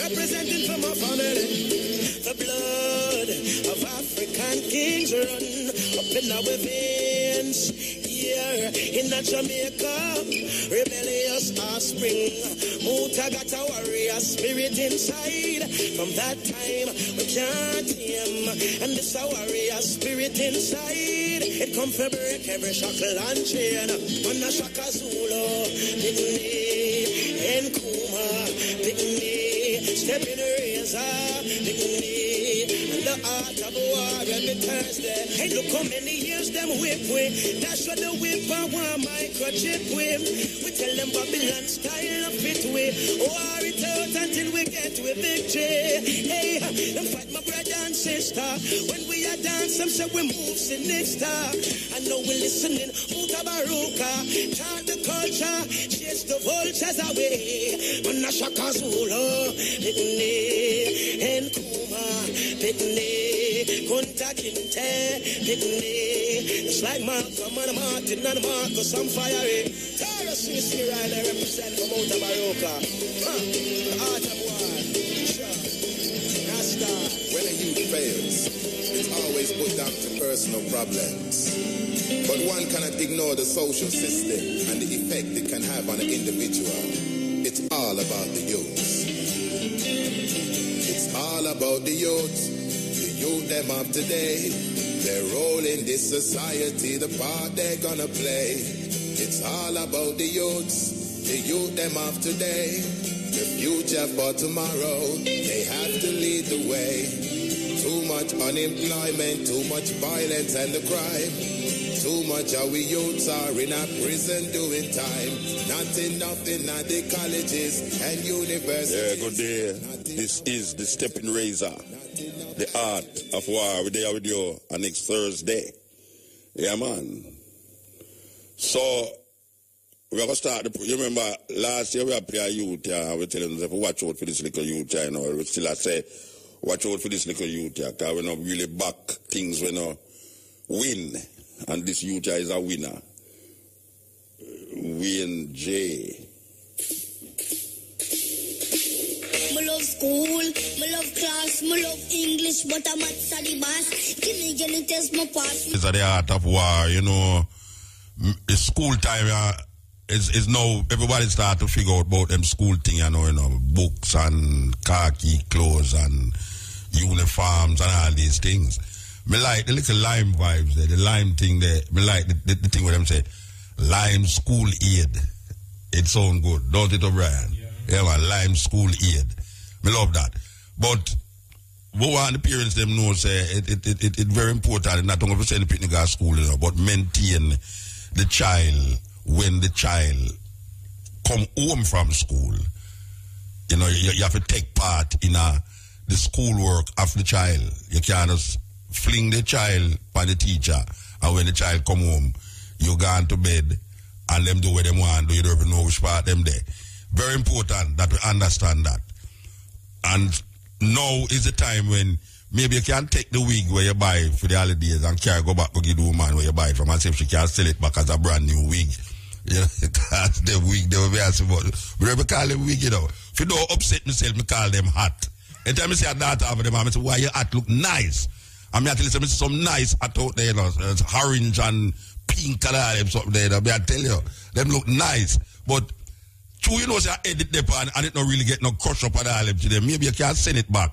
representing for my family. The blood of African kings run up in our veins. Here in Jamaica, rebellious offspring. Muta got a warrior spirit inside. From that time, we can't tame. And this a warrior spirit inside. It come for break every shackle and chain. On a Shaka Zulu, Dignity, and Kuma, Dignity, step in the razor, Dignity, and the art of war every Thursday. Hey, look how many years them whip with. That's what the whip I want microchip with. We tell them Babylon style of fit with. War it out until we get with victory. Hey, them fight my brother and sister. When we are dance, them say we move sinister. I know we listening. Mutabaruka, chant the culture, chase the vultures away. Manashaka Zulu, Pitney, and Kuma, Pitney, Kunta Kinte, Pitney. It's like Malcolm and Martin and Marcus on fire. Taurus, you see right there represent from Mutabaruka. The art of war. Sure. Rasta. When a youth fails, it's always put down to personal problems. But one cannot ignore the social system and the effect it can have on an individual. It's all about the youths. It's all about the youths. The youth them of today. Their role in this society, the part they're gonna play. It's all about the youths. The youth them of today. The future for tomorrow. They have to lead the way. Too much unemployment, too much violence and the crime. Too much of we youths are in a prison doing time. Not enough in the colleges and universities. Yeah, good day. This is the Stepping Razor, the art of war. We're there with you on next Thursday. Yeah, man. So, we're going to start. You remember last year we had play a youth. We tell them to watch out for this little youth. You know, we still say, watch out for this little youth. Because we're not really back things. We not win. And this youth is a winner. Win J. I love school, I love class, I love English, but I'm at study boss. Give me test my pass. It's the art of war, you know. It's school time. Is now everybody start to figure out about them school thing, you know, books and khaki clothes and uniforms and all these things. Me like the little lime vibes there, the lime thing there. Me like the thing where them say, lime school aid. It sound good, don't it, O'Brien? Yeah, man, lime school aid. Me love that. But what want the parents them know say it very important, not only to send the picnic to school, you know, but maintain the child when the child come home from school. You know, you have to take part in the schoolwork of the child. You can't just fling the child by the teacher, and when the child come home, you go on to bed and them do what them want, do you don't even know which part them there. Very important that we understand that. And now is the time when maybe you can take the wig where you buy for the holidays and carry go back to give the woman where you buy it from and see if she can sell it back as a brand new wig. You know, because the wig they will be asking about. But we call them wig, you know. If you don't upset myself, me call them hat. Every time I see a daughter over them, I say, why your hat look nice? I mean, I tell you some nice hat out there, you know, it's orange and pink color, something there. I tell you, them look nice. But true, you know, say I edit them and it not really get no crush up at all to them. Maybe you can send it back.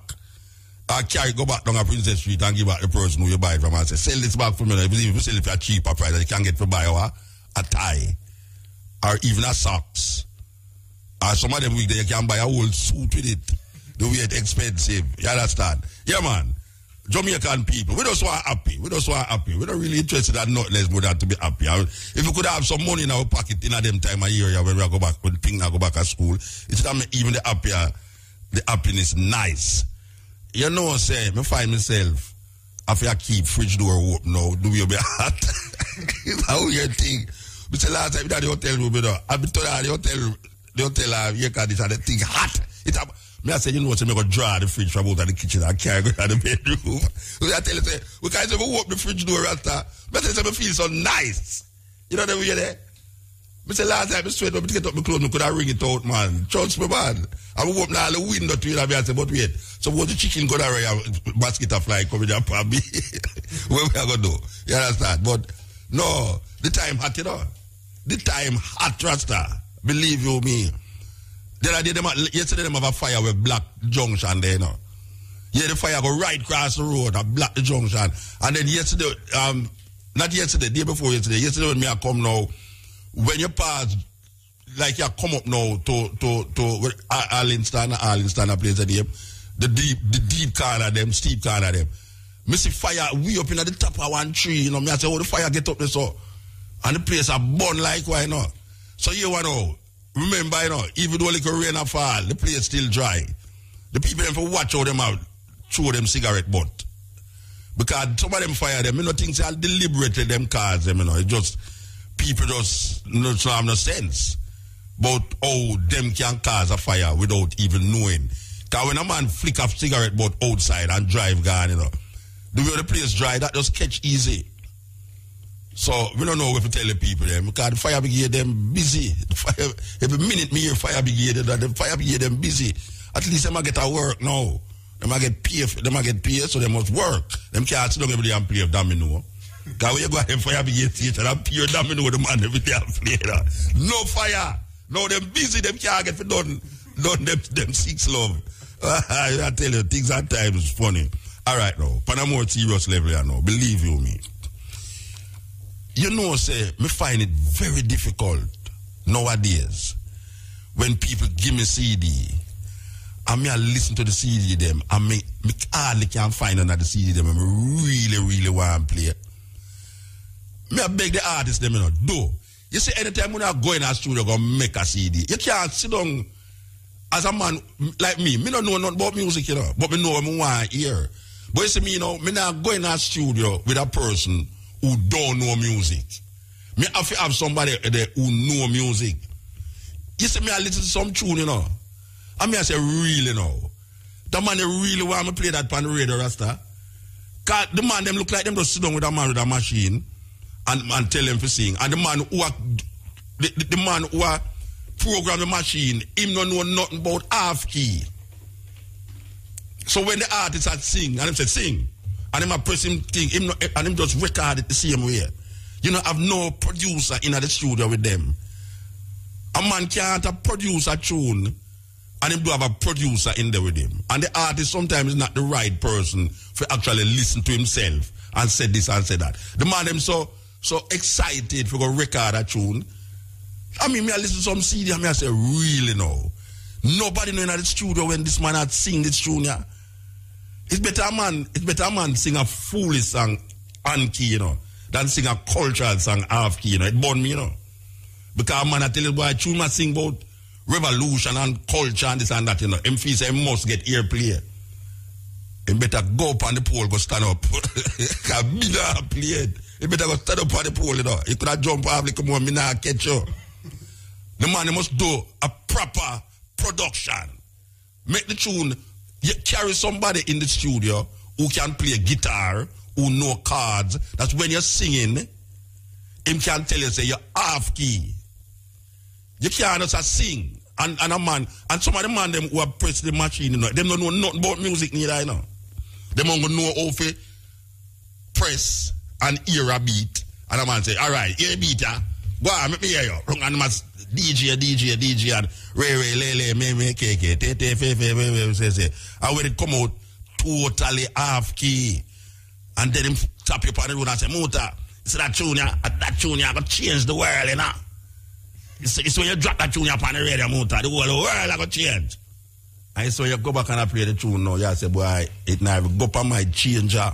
Or carry go back down a Princess Street and give back the person who you buy it from and say, sell this back for me. If you sell it for a cheaper price, you can get to buy a tie or even a socks. Or some of them week there, you can buy a whole suit with it. The way it's expensive. You understand? Yeah, man. Jamaican people, we just want happy. We just want happy. We're not really interested in nothing less more than to be happy. If we could have some money in our pocket in a them time of year when we go back, when things go back at school, it's not even the happiness nice. You know, say, I find myself, after I keep fridge door open now, do you be hot? It's how you think. But the last time that the hotel room, I've been told the hotel, you can this and the thing hot. It's I say, you know what, I'm going to draw the fridge from out of the kitchen and carry go to the bedroom. So I tell you, say, we can't even open the fridge door after. But I feel so nice. You know what I mean? I say last time I sweat up, I get up my clothes, I could have ring it out, man. Trust me, man. I will open all the window to it, I say, but wait. So what the chicken go there, basket of fly coming down for me. What we are going to do? You understand? But no, the time hot, you know. The time hot, Rasta. Believe you me. Yesterday them have a fire with Black Junction there, you know. Yeah, the fire go right across the road and block the junction. And then yesterday, not yesterday, day before yesterday when me I come now, when you pass, like you come up now to Arlington a place of them, the deep corner of them, steep corner of them. Me see fire way up in the top of one tree, you know, me I say, oh, the fire get up there so. And the place a burn like why, you know. So you know, remember, you know, even though like a rain a fall, the place still dry. The people them for watch how them out, throw them cigarette butt. Because some of them fire them, you know, things are deliberately them cause them, you know. It just, people just don't have no sense. But how them can cause a fire without even knowing. Because when a man flick off cigarette butt outside and drive gone, you know, the way the place dry, that just catch easy. So we don't know what to tell the people them because the fire brigade them busy. The fire, every minute me hear fire brigade, the fire brigade them busy. At least they might get a work now. They might get paid, so they must work. Them can't sit down every day and play domino. Because when you go at them fire brigade station and pure domino the man every day and play that. No fire. No, them busy, them can't get for done them 6 love. I tell you, things at times is funny. Alright now, on a more serious level you know, believe you me. You know, say, me find it very difficult nowadays when people give me CD and me I listen to the CD them and me hardly can find another CD them and me really want to play. Me I beg the artists them, you know, do. You see, anytime when I go in a studio go make a CD, you can't sit down as a man like me. Me don't know nothing about music, you know, but me know what I want to hear. But you see me, you know, me not go in a studio with a person who don't know music. Me have to have somebody there who know music. You see me I listen to some tune, you know. And me I say, really now. The man they really want me play that on the radio, Rasta. Cause the man them look like them just sit down with a man with a machine and tell them to sing. And the man who the man who program the machine, him don't know nothing about half key. So when the artist had sing, and him said sing, and him a press him thing, and him just record it the same way. You know, have no producer in the studio with them. A man can't produce a tune, and him do have a producer in there with him. And the artist sometimes is not the right person for actually listen to himself and say this and say that. The man them so excited for go record a tune. I mean, me I listen to some CD and me I say, really no. Nobody know in the studio when this man had sing this tune, yeah. It's better a man sing a foolish song on key, you know, than sing a cultural song half key, you know. It burn me, you know. Because a man I tell you, boy, tune must sing about revolution and culture and this and that, you know. Him feel say he must get airplay. He better go up on the pole, go stand up. Because me not play it. He better go stand up on the pole, you know. He could have jumped off, like, come on, me not catch you. The man, he must do a proper production. Make the tune. You carry somebody in the studio who can play guitar, who know chords. That's when you're singing, him can tell you, say, you're half key. You can't just sing. And a man, and some of the man them who have pressed the machine, you know, them don't know nothing about music neither, you know. They don't know how to press and hear a beat. And a man say, all right, hear a beat, yeah? Go on, make me hear you. And the man DJ, and Ray, Lele, me, KK, say. And when it come out, totally half key. And then him tap you on the road and say, Muta, it's that tune, I'm going to change the world, you know. It's when you drop that tune upon the radio, Muta, the whole world is going to change. And so you go back and play the tune now, you say, boy, it never go up on my changer.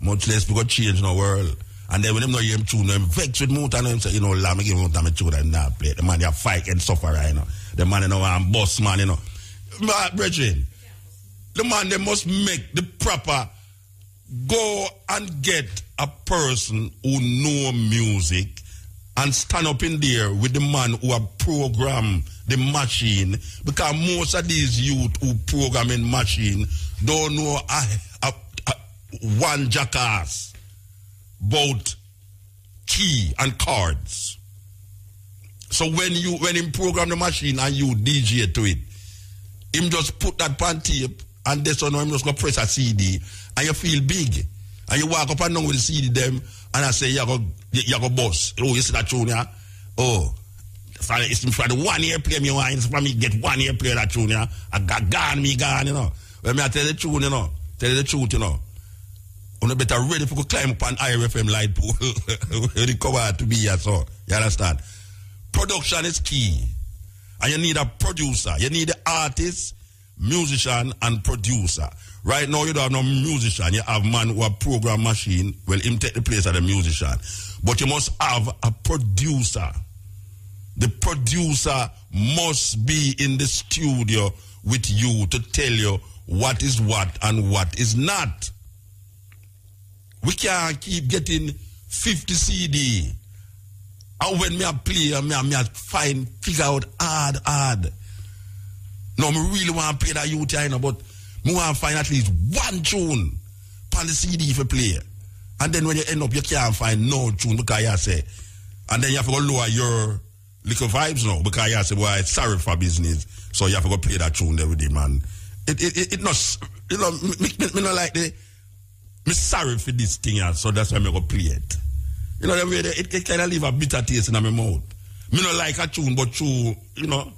Much less we go change in the world. And then when them know you tune, them vex with Muta, and them say, you know, let me give Muta my tune and not play. The man, they fight and suffer right, you know. The man, you know, I'm boss man, you know. But, brethren, the man, they must make the proper, go and get a person who know music and stand up in there with the man who have programmed the machine, because most of these youth who program in machine don't know one jackass about key and chords. So when him program the machine and you DJ to it, him just put that pan tape and this one him just go press a CD and you feel big. And you walk up and down with the CD them and I say you go boss. Oh, you see that tune, yeah? Oh. It's for the 1 year play me wine, it's for me get 1 year play that tune, yeah. I got gone, you know. When me I tell the tune, you know. Tell you the truth, you know. You better ready for climb up an IRFM light pole. The cover to be here, so you understand? Production is key. And you need a producer. You need the artist, musician, and producer. Right now, you don't have no musician. You have man who have program machine. Well, him take the place of the musician. But you must have a producer. The producer must be in the studio with you to tell you what is what and what is not. We can't keep getting 50 CD. And when me a play, me a figure out hard. No, me really want to play that youth, you know, but me want to find at least one tune on the CD for play. And then when you end up, you can't find no tune because you say, and then you have to go lower your little vibes now because you say, well, it's sorry for business. So you have to go play that tune there with him, man. It not, you know, me not like the, me sorry for this thing, so that's why me go play it. You know, it kind of leave a bitter taste in my mouth. Me not like a tune, but true, you know,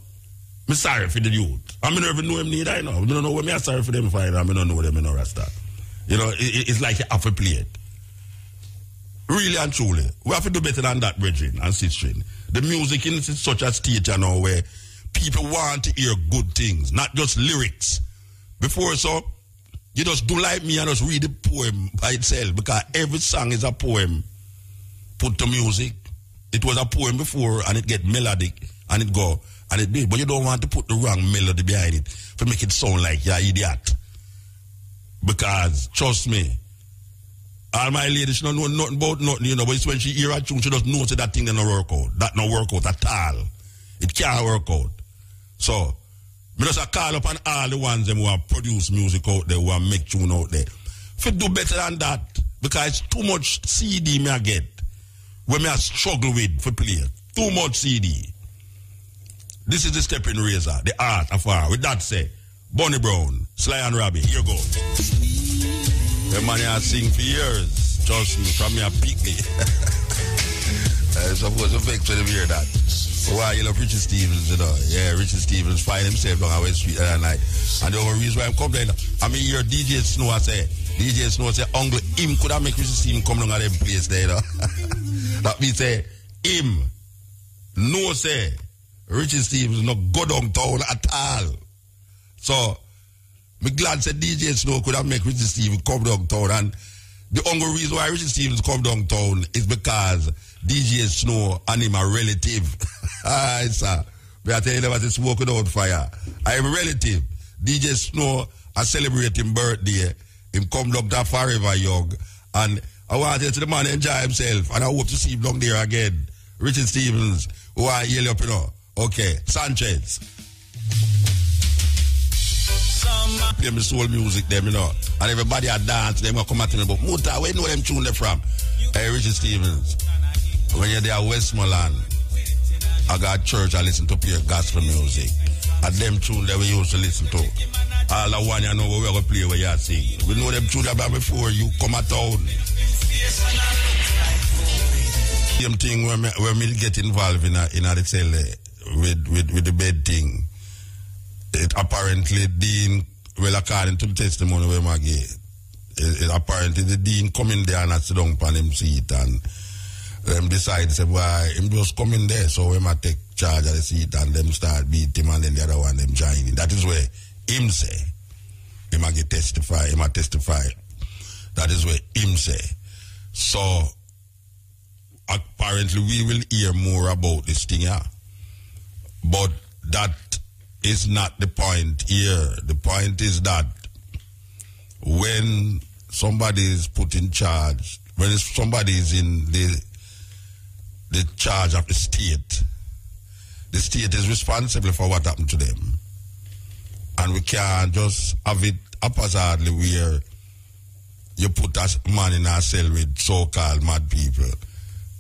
me sorry for the youth. I don't even know him neither, you know. I don't know what me are sorry for them for, I don't know them in no rasta. You know, it's like you have to play it. Really and truly. We have to do better than that, brethren and sisters. The music in such a state, you know, where people want to hear good things, not just lyrics. Before so, you just do like me and just read the poem by itself because every song is a poem put to music. It was a poem before and it get melodic and it go and it did. But you don't want to put the wrong melody behind it to make it sound like you're an idiot. Because, trust me, all my ladies, she don't know nothing about nothing, you know, but it's when she hear a tune, she just knows that thing don't work out. That don't work out at all. It can't work out. So, me just call up on all the ones them who have produced music out there, who have make tune out there. If you do better than that, because it's too much CD me I get, when me I struggle with for play. Too much CD. This is the stepping razor, the art of art. With that say, Bonnie Brown, Sly and Robbie, here go. The man I sing for years, trust me, from me a pick me. I'm supposed to vex when you hear that. Why you love Richard Stevens, you know? Yeah, Richard Stevens find himself on West Street that night. And the only reason why I'm complaining, I mean, hear DJ Snow say, Uncle, him could have make Richard Stevens come along at them place there, you know? That means say, him, no say, Richard Stevens not go downtown at all. So, me glad said DJ Snow could have make Richard Stevens come downtown. And the only reason why Richard Stevens come downtown is because DJ Snow and him are relative. Aye, sir. But I tell you about the smoking out fire. I am a relative. DJ Snow I celebrate his birthday. Him come down there forever young. And I want to tell the man enjoy himself. And I hope to see him down there again. Richard Stevens, who I yell up, you know. Okay, Sanchez. Play me soul music them, you know. And everybody a dance, them gonna come at me, but Muta, where you know them tune them from? Hey, Richard Stevens. When you're there Westmoreland, I got church, I listen to pure gospel music. And them tune that we used to listen to. All the one you know where we're gonna play where you sing. We know them tune that before you come at town. Same thing when me get involved in the cell with the bed thing. It apparently Dean, well, according to the testimony where I get, apparently the Dean come in there and I sit down on him seat and them decide to say, why him just come in there, so him I take charge of the seat and them start beat him and then the other one them join in. That is where him say, him I get testify. That is where him say. So apparently we will hear more about this thing here. But that is not the point here. The point is that when somebody is put in charge, when somebody is in the charge of the state is responsible for what happened to them. And we can't just have it haphazardly where you put a man in a cell with so-called mad people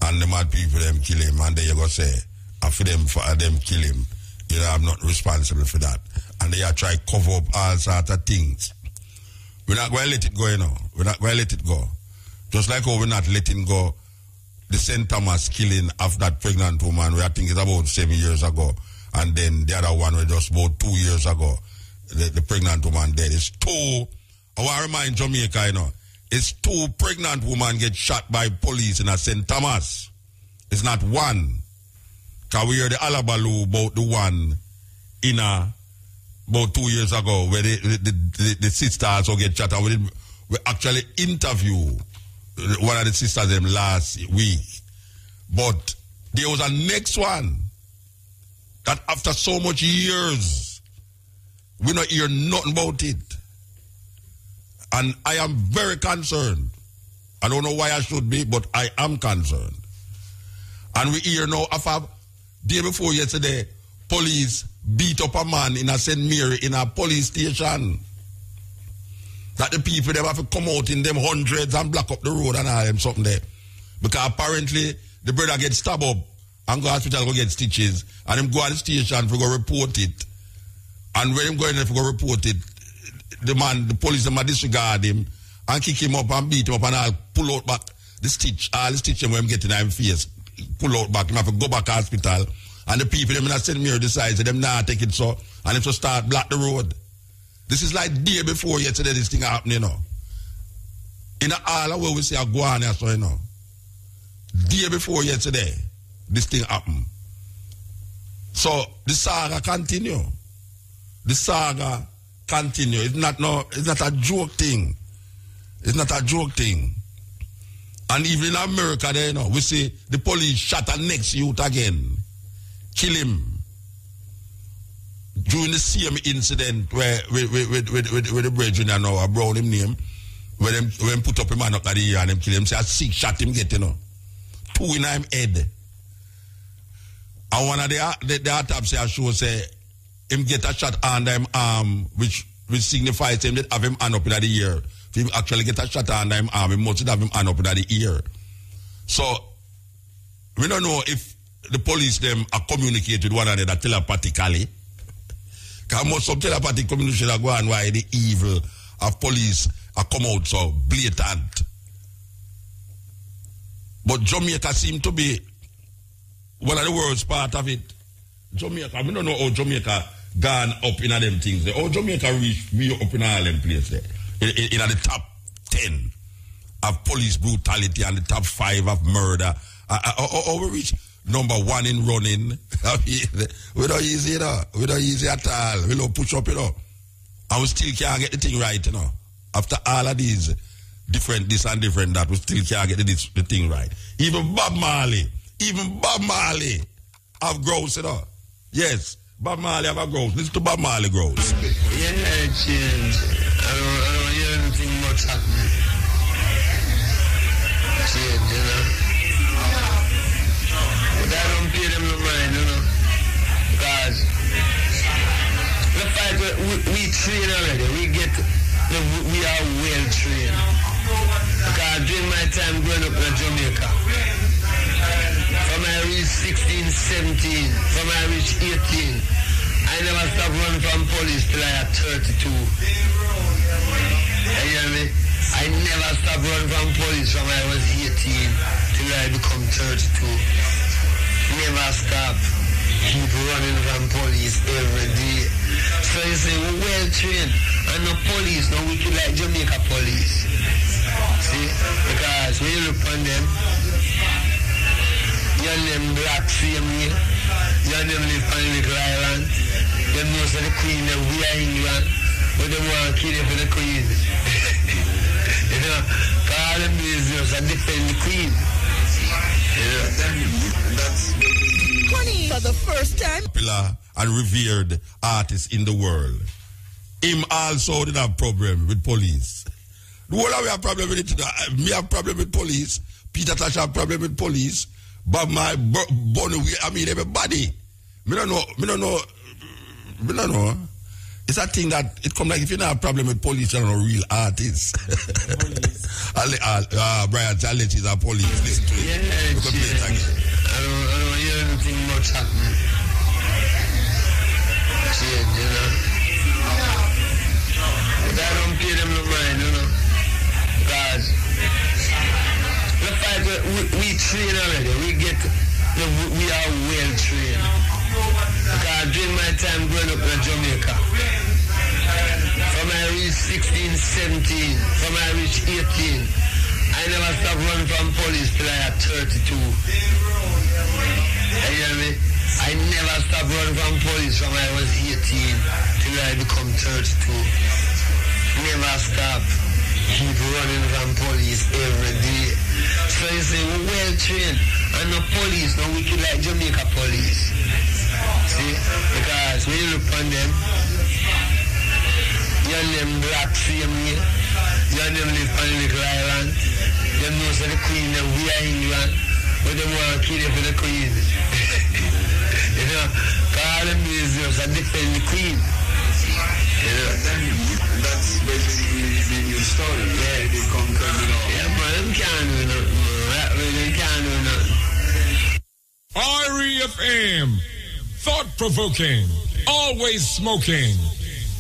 and the mad people them kill him and then you go say, and for them kill him. You know, I'm not responsible for that. And they are trying to cover up all sorts of things. We're not going to let it go, you know. We're not going to let it go. Just like how we're not letting go the St. Thomas killing of that pregnant woman, where I think it's about 7 years ago. And then the other one was just about 2 years ago. The pregnant woman dead. It's two. I want to remind Jamaica, you know. It's two pregnant women get shot by police in a St. Thomas. It's not one. Because we heard the alabaloo about the one in about 2 years ago where the sisters also get shot. And we actually interviewed one of the sisters them last week. But there was a next one that after so much years, we don't hear nothing about it. And I am very concerned. I don't know why I should be, but I am concerned. And we hear now, after day before yesterday, police beat up a man in a St. Mary in a police station. That the people them have to come out in them hundreds and block up the road and all them something there. Because apparently the brother get stabbed up and go to hospital go get stitches. And him go to the station for go report it. And when him go in there for go report it, the police them disregard him and kick him up and beat him up and all pull out back the stitch, all the stitch when him get in his face. Pull out back, him have to go back to hospital. And the people them in a St. Mary decide them not take it so and them to start block the road. This is like day before yesterday this thing happening, you know. In all where we say a guana, so you know. Day before yesterday, this thing happened. So the saga continue. The saga continue. It's not a joke thing. It's not a joke thing. And even in America there, you know, we see the police shot a next youth again. Kill him. During the same incident where with the brethren and now Brown him name, where them put up a man up at the ear and them kill him, say a 6 shot him get, you know. 2 in him head. And one of the autopsy show say him get a shot under him arm, which signifies him that have him hand up in the ear. If he actually get a shot under him arm, he must have him hand up in the ear. So we don't know if the police them are communicating with one another telepathically. Because most of telepathic communication are going why the evil of police are come out so blatant. But Jamaica seem to be one of the worst part of it. Jamaica, we don't know how Jamaica gone up in them things there. How Jamaica reach up in all them places there. In the top 10 of police brutality and the top 5 of murder. How we reach number 1 in running. We don't easy, you know. We don't easy at all. We don't push up, you know. And we still can't get the thing right, you know. After all of these different this and different that, we still can't get the thing right. Even Bob Marley have grows, you know. Yes, Bob Marley have a grows. Listen to Bob Marley grows. Yeah, change. I don't hear anything much happening. Change, you know. But I don't pay them no mind, you know. Because the fact that we train already, we are well trained. Because during my time growing up in Jamaica, from I reach 16, 17, from I reach 18, I never stopped running from police till I had 32. You hear me? I never stopped running from police from I was 18 till I become 32. Never stop. Keep running from police every day. So you say, we're well trained. And no police, no wicked like Jamaica police. See? Because when you look on them, your name black same way. Your name live on little island. Them knows the queen that we are England. But they want to kill you for the queen. You know? Because all them business are defend the queen. You know? That's For the first time. Popular and revered artist in the world. Him also did have problem with police. The whole of we have problem with it. Me have problem with police. Peter Tosh have problem with police. But my Bonnie, I mean everybody. Me don't know. It's a thing that it come like if you don't have problem with police, you're not a real artist. Brian Charlie is a police. Listen to it. Yeah, I don't hear anything much happening. trained already. We are well trained. Because during my time growing up in Jamaica, from I reach 16, 17, from I reach 18, I never stopped running from police till I had 32. You hear me? I never stopped running from police from I was 18 till I become 32. Never stop. Keep running from police every day. So you say, we're well trained. And no police, no wicked like Jamaica police. See? Because when you look on them, you and them black same way. You and them live on the little island. You know so the queen them we are England. But they want to kill you for the queen. You know, all them museums are defend the queen. You know? That's basically the new story. Yeah, they conquered it all. Yeah, but them can't do nothing. They can't do nothing. REFM, thought-provoking, always smoking,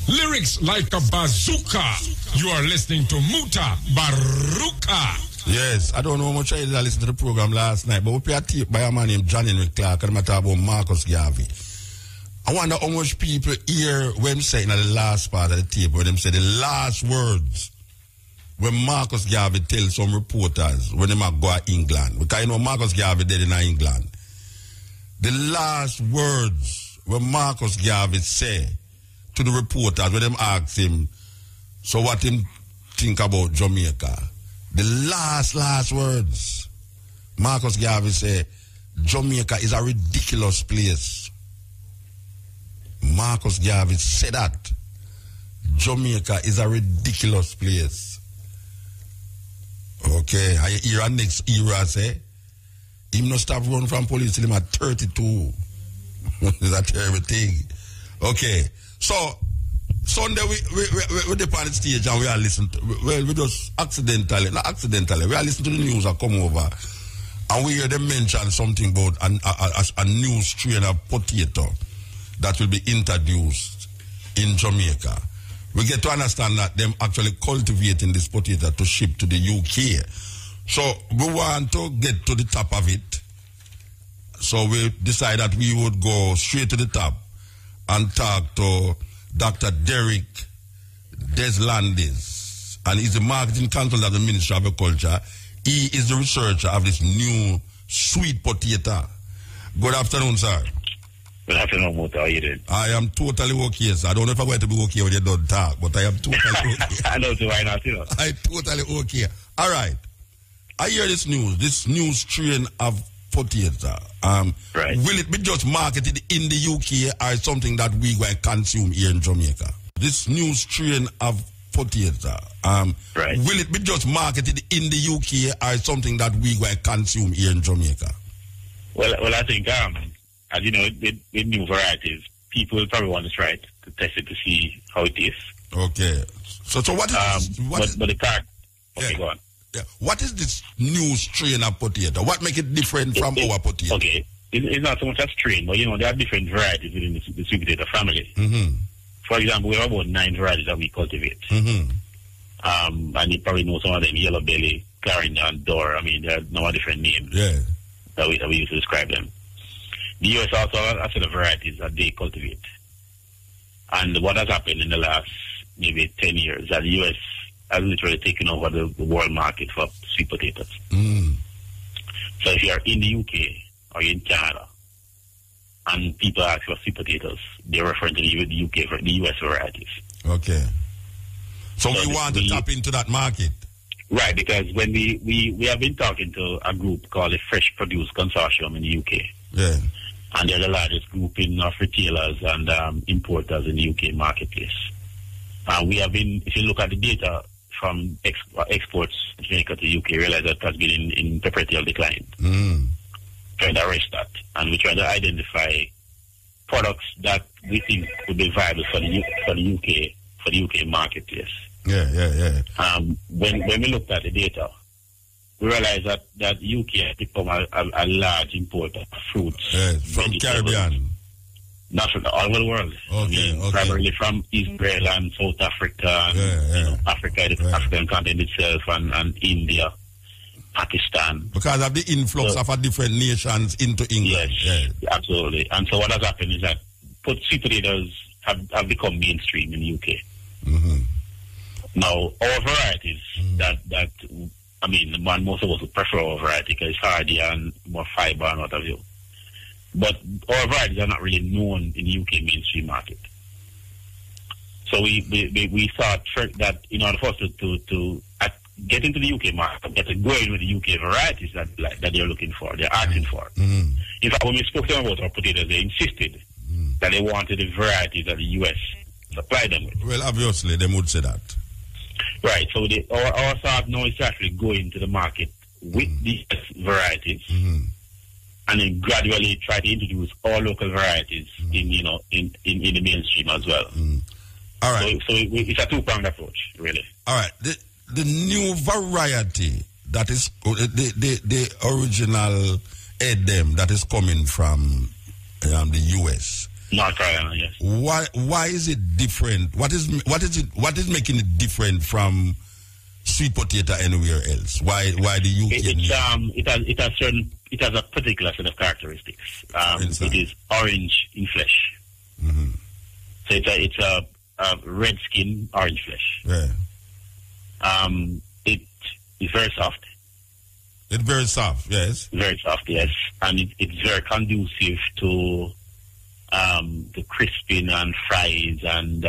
lyrics like a bazooka. You are listening to Mutabaruka. Yes, I don't know how much I listened to the program last night, but we play a tape by a man named John Henry Clark and I'm talking about Marcus Garvey. I wonder how much people hear when saying at the last part of the tape, when them say the last words when Marcus Garvey tells some reporters when they might go to England. Because you know Marcus Garvey dead in England. The last words when Marcus Garvey say to the reporters when them ask him, so what him think about Jamaica? The last words Marcus Garvey say, Jamaica is a ridiculous place. Marcus Garvey said that. Jamaica is a ridiculous place. Okay, I hear a next era say, him not stop running from police till him at 32. Is that terrible thing? Okay, so Sunday we dip on the stage and we are listening to, well, we just not accidentally, we are listening to the news and come over and we hear them mention something about a new strain of potato that will be introduced in Jamaica. We get to understand that them actually cultivating this potato to ship to the UK. So we want to get to the top of it. So we decided that we would go straight to the top and talk to Dr. Derek Deslandis. And he's the marketing consultant of the Ministry of Agriculture. He is the researcher of this new sweet potato. Good afternoon, sir. Good afternoon, Muta. How are you doing? I am totally okay, sir. I don't know if I'm going to be okay when you don't talk, but I am totally okay. I know, so why not, you know? I'm totally okay. All right. I hear this new strain of potato. Right. Will it be just marketed in the UK or something that we going to consume here in Jamaica? This new strain of potato. Right. Will it be just marketed in the UK or something that we going to consume here in Jamaica? Well, I think, as you know, with new varieties, people will probably want to try it to test it to see how it is. Okay. So what is but the fact, okay, yeah. Go on. Yeah. What is this new strain of potato? What makes it different from our potato? Okay. It's not so much a strain, but you know, there are different varieties within the sweet potato family. Mm-hmm. For example, we have about 9 varieties that we cultivate. Mm-hmm. And you probably know some of them, yellow belly, Clarendon, Door. I mean, there are no different names that we use to describe them. The US also has a set of varieties that they cultivate. And what has happened in the last maybe 10 years, that the US has literally taken over the world market for sweet potatoes. Mm. So if you are in the UK or in Canada and people ask for sweet potatoes, they're referring to the UK, the US varieties. Okay. So we want to tap into that market. Right, because when we have been talking to a group called the Fresh Produce Consortium in the UK. Yeah. And they're the largest group of retailers and importers in the UK marketplace. We have been, if you look at the data from exports to Jamaica to the UK, realize that has been in perpetual decline. Mm. Trying to arrest that. And we're trying to identify products that we think would be viable for the UK marketplace. Yeah. When we looked at the data, we realized that UK has become a large importer of fruits. From Caribbean. Not from all over the world. Okay. Primarily from Israel and South Africa, and Africa, the African continent itself, and India. Pakistan. Because of the influx of different nations into England. Yes, absolutely. And so what has happened is that sweet potatoes have become mainstream in the UK. Mm-hmm. Now, our varieties that I mean, most of us would prefer our variety because it's hardier and more fiber and what have you. But our varieties are not really known in the UK mainstream market. So we thought that in order for us to get into the UK market, get to go in with the UK varieties that they're looking for, they're asking for. Mm-hmm. In fact, when we spoke to them about our potatoes, they insisted that they wanted the varieties that the US supplied them with. Well, obviously, they would say that. Right, so our thought now is to actually go into the market with these varieties and then gradually try to introduce all local varieties in the mainstream as well. All right. So it's a two-pronged approach, really. All right. The new variety that is the original Edem that is coming from the US. North Carolina, yes. Why is it different? What is making it different from sweet potato anywhere else? Why the UK? It has a particular set of characteristics. It is orange in flesh. Mm-hmm. So it's a red skin, orange flesh. Yeah. It is very soft. It's very soft, yes. Very soft, yes, and it's very conducive to the crisping and fries and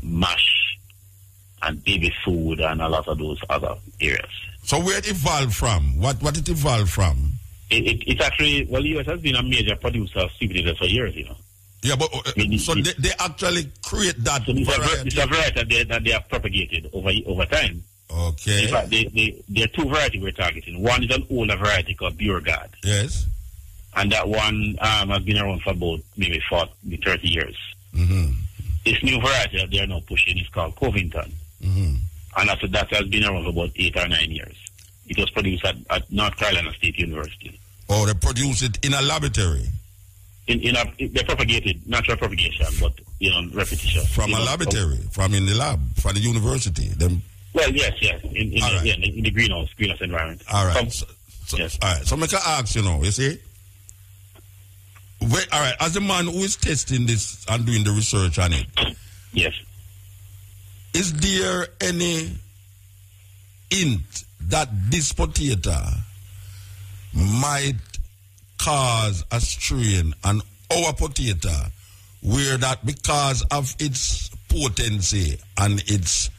mash and baby food and a lot of those other areas. So where it evolved from? What it evolved from? It's actually, well, the US has been a major producer of sweet potatoes for years, you know. Yeah, but so they actually create that variety. It's a variety that they have propagated over time. Okay. In fact, there are two varieties we're targeting. One is an older variety called Beauregard. Yes. And that one has been around for about maybe 30 years. Mm-hmm. This new variety that they are now pushing is called Covington. Mm-hmm. And that has been around for about 8 or 9 years. It was produced at North Carolina State University. Oh, they produce it in a laboratory? They propagated, natural propagation, but, repetition. From a laboratory, from in the lab, from the university? Well, yes, in the greenhouse environment. All right. Yes. All right. So I can ask, you see? All right, as the man who is testing this and doing the research on it, yes, is there any hint that this potato might cause a strain on our potato where that because of its potency and its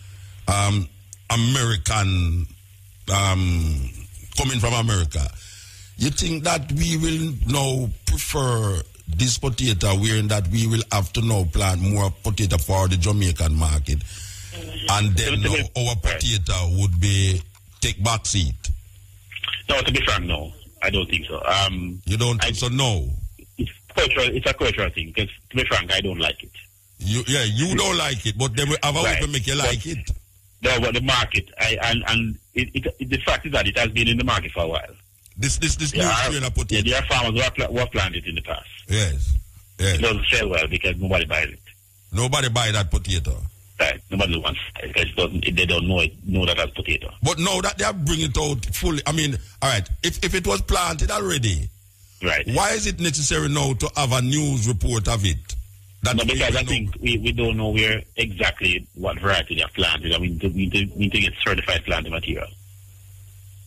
American coming from America, you think that we will now prefer this potato wherein that we will have to now plant more potato for the Jamaican market and then now our potato would be take back seat? No, to be frank, no. I don't think so. You don't think so? No. It's a cultural thing because, to be frank, I don't like it. You don't like it, but they will have a way to make you like it. No, but the market, the fact is that it has been in the market for a while. This new strain of potato. There are farmers who have planted it in the past. Yes. It doesn't sell well because nobody buys it. Nobody buy that potato. Right. Nobody wants it because they don't know that as potato. But now that they are bringing it out fully, I mean, all right, if it was planted already, right? Why is it necessary now to have a news report of it? No, because I think we don't know where exactly what variety they are planted. I mean, we need to get certified planting material.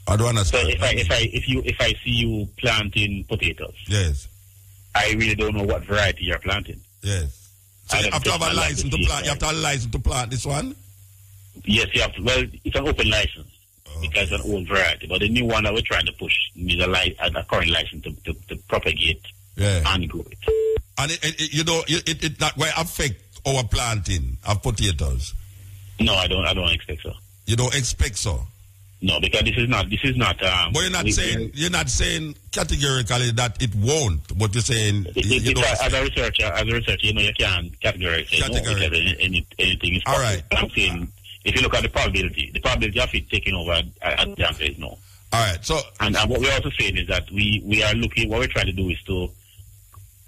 I don't understand. So if I see you planting potatoes, yes, I really don't know what variety you're planting. Yes. So you have to have a license to plant. You have to have a license to plant this one. Yes, you have to. Well, it's an open license because it's an old variety. But the new one that we're trying to push is a current license to propagate and grow it. And it not going to affect our planting of potatoes. No, I don't expect so. You don't expect so? No, because this is not. But you're not saying categorically that it won't. But you're saying as a researcher, you can't categorically say no because anything is possible. All right. I'm saying if you look at the probability of it taking over, at the answer is no. All right. So and what we're also saying is that we are looking. What we're trying to do is to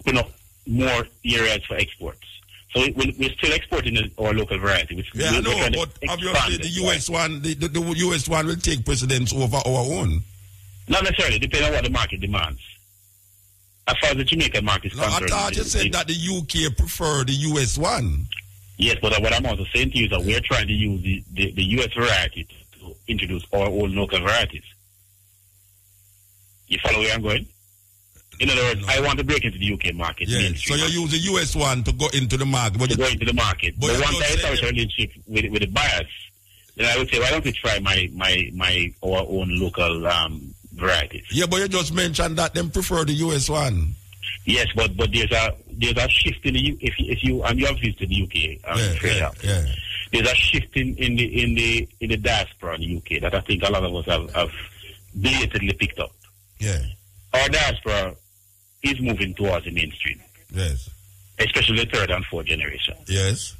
open up more areas for exports. So we're still exporting our local variety. Yeah, I know, but obviously the US one, the US one will take precedence over our own. Not necessarily, depending on what the market demands. As far as the Jamaican market is concerned. I thought you said that the UK prefer the US one. Yes, but what I'm also saying to you is that we're trying to use the US variety to introduce our own local varieties. You follow where I'm going? In other words, I want to break into the UK market. Yes, so you use the US one to go into the market. But go into the market. But once I establish a relationship with the buyers, then I would say, why don't we try our own local varieties? Yeah, but you just mentioned that them prefer the US one. Yes, but there's a shift in the if you and you have visited the UK there's a shift in the diaspora in the UK that I think a lot of us have belatedly picked up. Yeah. Our diaspora is moving towards the mainstream. Yes. Especially the third and fourth generation. Yes.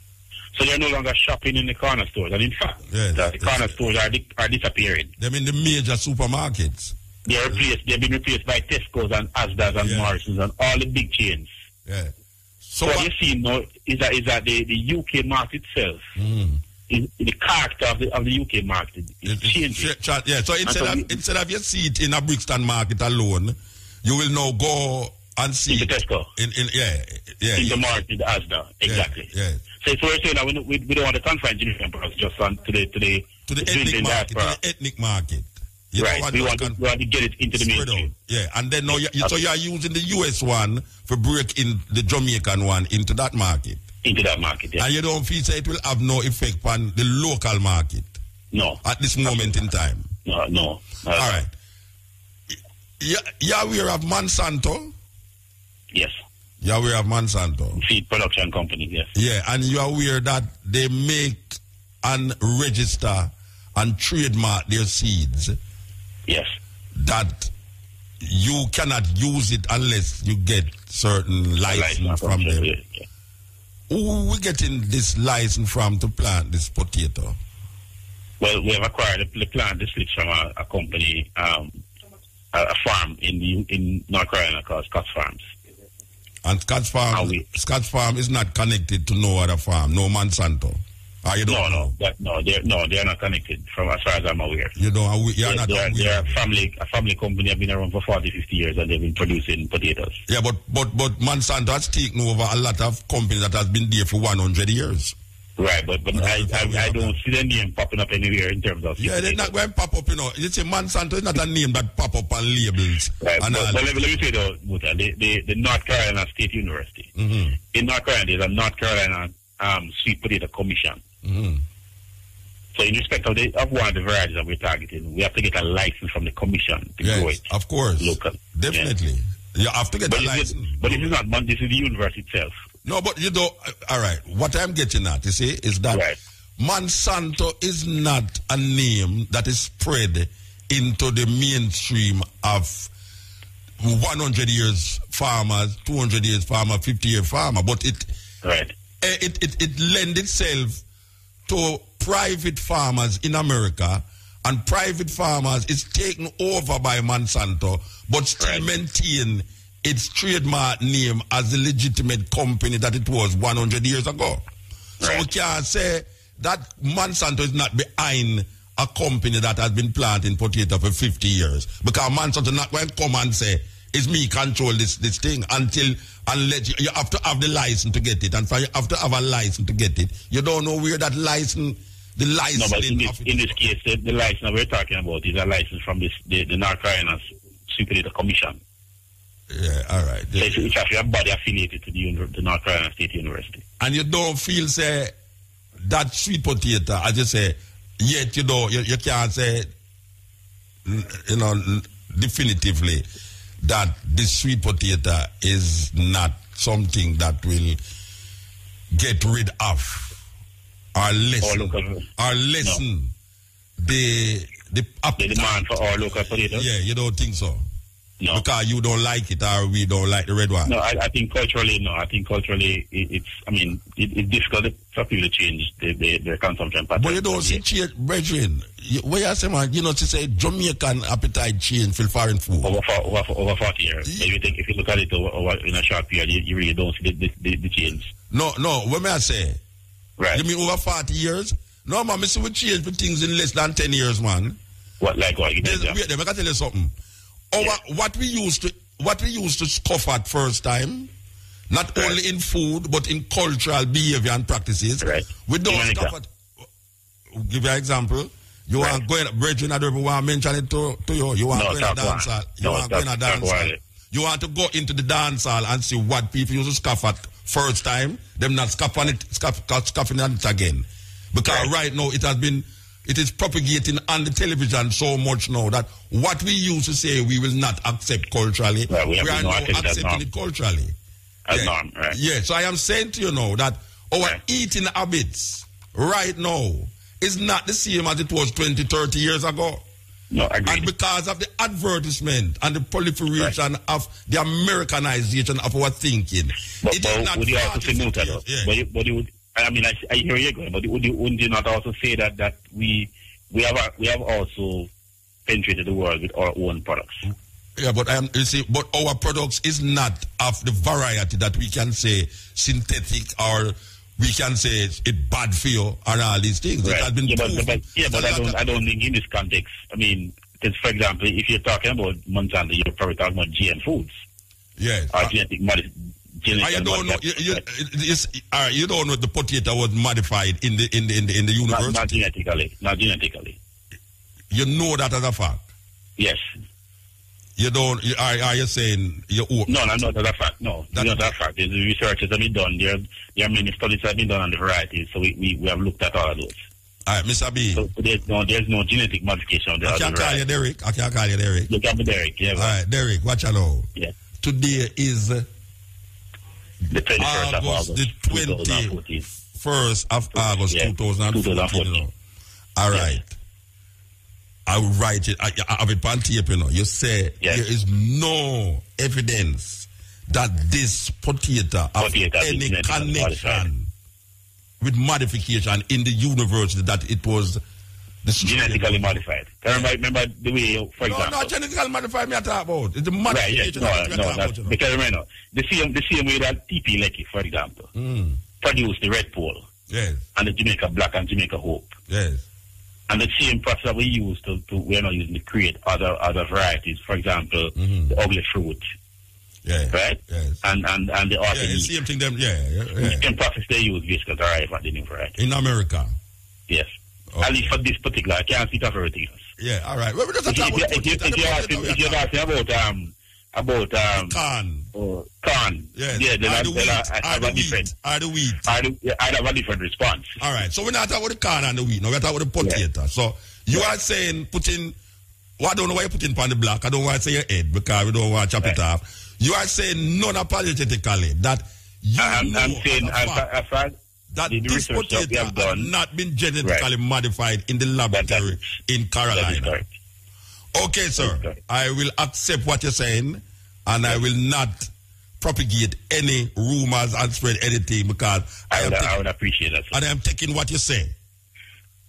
So they're no longer shopping in the corner stores. And in fact, the corner stores are disappearing. Them in the major supermarkets. They've been replaced by Tesco's and Asda's and Morrison's and all the big chains. Yeah. So what you see now is that the UK market itself, is the character of the UK market is changing. Yeah. So instead of you see it in a Brixton market alone, you will now go and see in the Tesco. In the market, in the Asda. Exactly. Yeah. So we're saying that we don't want to confine Jamaican products just on to the ethnic market. Right. We want to get it into the mainstream. Yeah, and then now so you are using the US one for break in the Jamaican one into that market. Into that market, yeah. And you don't feel it will have no effect on the local market? No. At this moment in time? No. All right. You're aware of Monsanto? Yes. You're aware of Monsanto? Feed production company, yes. Yeah, and you're aware that they make and register and trademark their seeds? Yes. That you cannot use it unless you get certain license from them. Yeah. Who we getting this license from to plant this potato? Well, we have acquired the plant the slips from a company, a farm in North Carolina called Scott's Farms. And Scott's Farm is not connected to no other farm, no Monsanto. They're not connected from as far as I'm aware. They're a family company have been around for 40, 50 years and they've been producing potatoes. Yeah, but Monsanto has taken over a lot of companies that has been there for 100 years. Right, but I don't see the name popping up anywhere in terms of... Yeah, they're not going to pop up, You say Monsanto is not a name that pop up on labels. Right, but let me say though, Muta, the North Carolina State University. Mm-hmm. In North Carolina, there's a North Carolina Sweet Potato Commission. Mm-hmm. So in respect of one of the varieties that we're targeting, we have to get a license from the commission to grow it. Of course. Local. Definitely. Yeah. You have to get a license. But this is not this is the university itself. No, but all right, what I'm getting at, you see, is that Monsanto is not a name that is spread into the mainstream of 100 years farmers, 200 years farmer, 50-year farmer, but it lends itself to private farmers in America, and private farmers is taken over by Monsanto, but still maintain its trademark name as a legitimate company that it was 100 years ago. So we can't say that Monsanto is not behind a company that has been planting potato for 50 years. Because Monsanto not going to come and say, it's me control this thing unless you have to have the license to get it. And for you have to have a license to get it. You don't know where that license, the license... No, but in this case, the license that we're talking about is a license from the North Carolina Sweet Potato Commission. Yeah, all right. So it's actually a body affiliated to the North Carolina State University. And you don't feel, say, that sweet potato, as you say, yet you can't say, definitively that this sweet potato is not something that will get rid of or lessen the demand for our local potatoes? Yeah, you don't think so? No. Because you don't like it or we don't like the red one. No, I think culturally, no. I think culturally, it's difficult for people to change their consumption pattern. But you don't see change, brethren. What you say, man? You know, to say Jamaican appetite change for foreign food. Over 40 years. So if you look at it over in a short period, you really don't see the change. No. What may I say? Right. You mean over 40 years? No, man. I see we change for things in less than 10 years, man. What, like what? Wait, I can tell you something. What we used to scoff at first time, not only in food but in cultural behavior and practices. Right. We don't scoff at. Give you an example. You want going, brethren, I don't want to mention it to you. You want to go in a dance hall. You want to go in a dance hall. You want to go into the dance hall and see what people used to scoff at first time. Them not scoffing at it again, because right now it is propagating on the television so much now that what we used to say we will not accept culturally, we are now accepting it culturally. As norm, right? Yeah, so I am saying to you now that our eating habits right now is not the same as it was 20, 30 years ago. No, agreed. And because of the advertisement and the proliferation of the Americanization of our thinking, it is not. Would you also say Muta, though? Yeah. But you would. I mean, I hear you going, but wouldn't you not also say that we have also penetrated the world with our own products? Yeah, but but our products is not of the variety that we can say synthetic or we can say it bad for you and all these things. Right. It has been but I don't think in this context. I mean, because for example, if you're talking about Monsanto, you're probably talking about GM foods. Yes. Or genetic you don't know. You don't know the potato was modified in the university. Not genetically. You know that as a fact. Yes. You don't. Are you saying you? No, not as a fact. No, that's not a fact. The research has been done. There are many studies that have been done on the varieties. So we have looked at all of those. All right, Mr. B. So there's no genetic modification. I can't call you Derek. I can't call you Derek. You can be Derek. Yeah. All right, Derek. Watch you know. Yeah. Today is the 21st of August, the 21st of August, 2014. All right. I will write it. I have it on tape, you know. You say there is no evidence that this potato has any connection with modification in the university, that it was genetically modified. Remember the way, for example. No, genetically modified me I talk about. It's the modification. Right, because remember, the same way that TP Lecky, for example, produced the Red Pole. Yes. And the Jamaica Black and Jamaica Hope. Yes. And the same process that we use we're not using to create other varieties. For example, the ugly fruit. Yeah. Right? Yes. And the autumn. Yeah, same thing them. Yeah. The same process they use basically to arrive at the new variety. In America. Yes. Okay. At least for this particular, I can't speak of everything else. Yeah. All right. Well, if you're asking about corn. Corn. Yes. Yeah, I'd have a different response. All right. So we're not talking about the corn and the wheat. No, we're talking about the potato. Yeah. So you are saying I don't know why you're putting on the block. I don't want to say your head because we don't want to chop it off. You are saying non-apologetically that I'm saying that this potato has not been genetically modified in the laboratory in Carolina. Okay, sir. I will accept what you're saying, and I will not propagate any rumors and spread anything because I would appreciate that, sir. And I am taking what you say.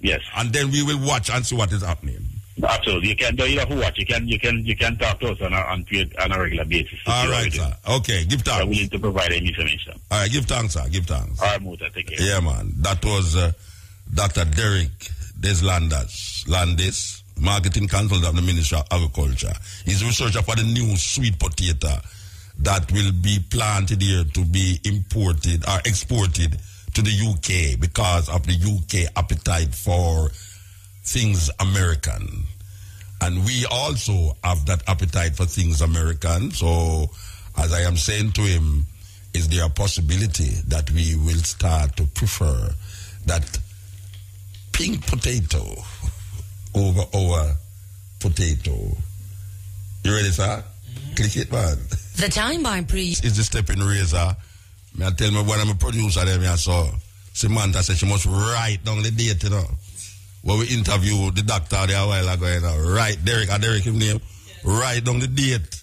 Yes. And then we will watch and see what is happening. Absolutely. You don't have to watch. You can talk to us on a regular basis. All right, sir. Okay, give thanks. I'm willing to provide any information. All right, give thanks, sir. Give thanks. All right, Muta, take care. Yeah, man. That was Dr. Derek Landis, marketing consultant of the Ministry of Agriculture. He's a researcher for the new sweet potato that will be planted here to be imported or exported to the UK because of the UK appetite for things American. And we also have that appetite for things American. So, as I am saying to him, is there a possibility that we will start to prefer that pink potato over our potato? You ready, sir? Click it, man. The time by is the stepping razor. I tell me when I'm a producer, I saw Samantha said she must write down the date, you know. When we interviewed the doctor there a while ago, you know, Derek his name, write down the date.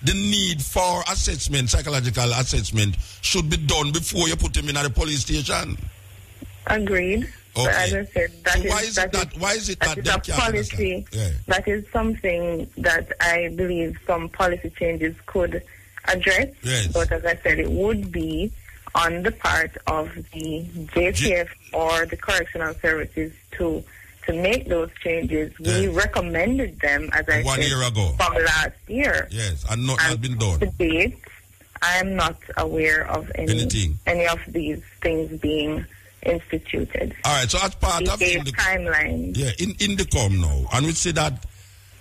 the need for assessment, psychological assessment, should be done before you put him in at the police station. Agreed. Okay. But as I said, why is it that is a policy? Yeah. That is something that I believe some policy changes could address. Yes. But as I said, it would be on the part of the JTF or the correctional services to make those changes. Yes. We recommended them, as I said, year ago. From last year. Yes, and not has been done. To date, I am not aware of any of these things being instituted. All right, so as part of the timeline. Yeah, in Indicom now, and we see that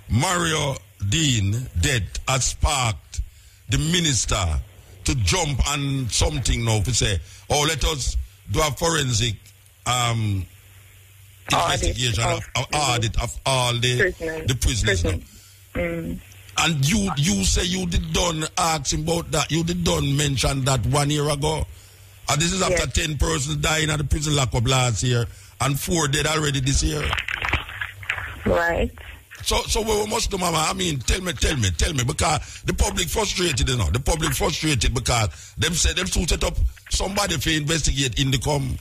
Mario Dean death has sparked the minister to jump on something now to say, oh, let us do a forensic investigation audit of all the prisoners. And you say you did done ask him about that. You did done mention that 1 year ago. And this is after 10 persons dying at the prison lockup last year and 4 dead already this year. Right. So what we must do, Mama, I mean, tell me, because the public frustrated, you know. The public frustrated because them said them to set up somebody for investigate Indicom.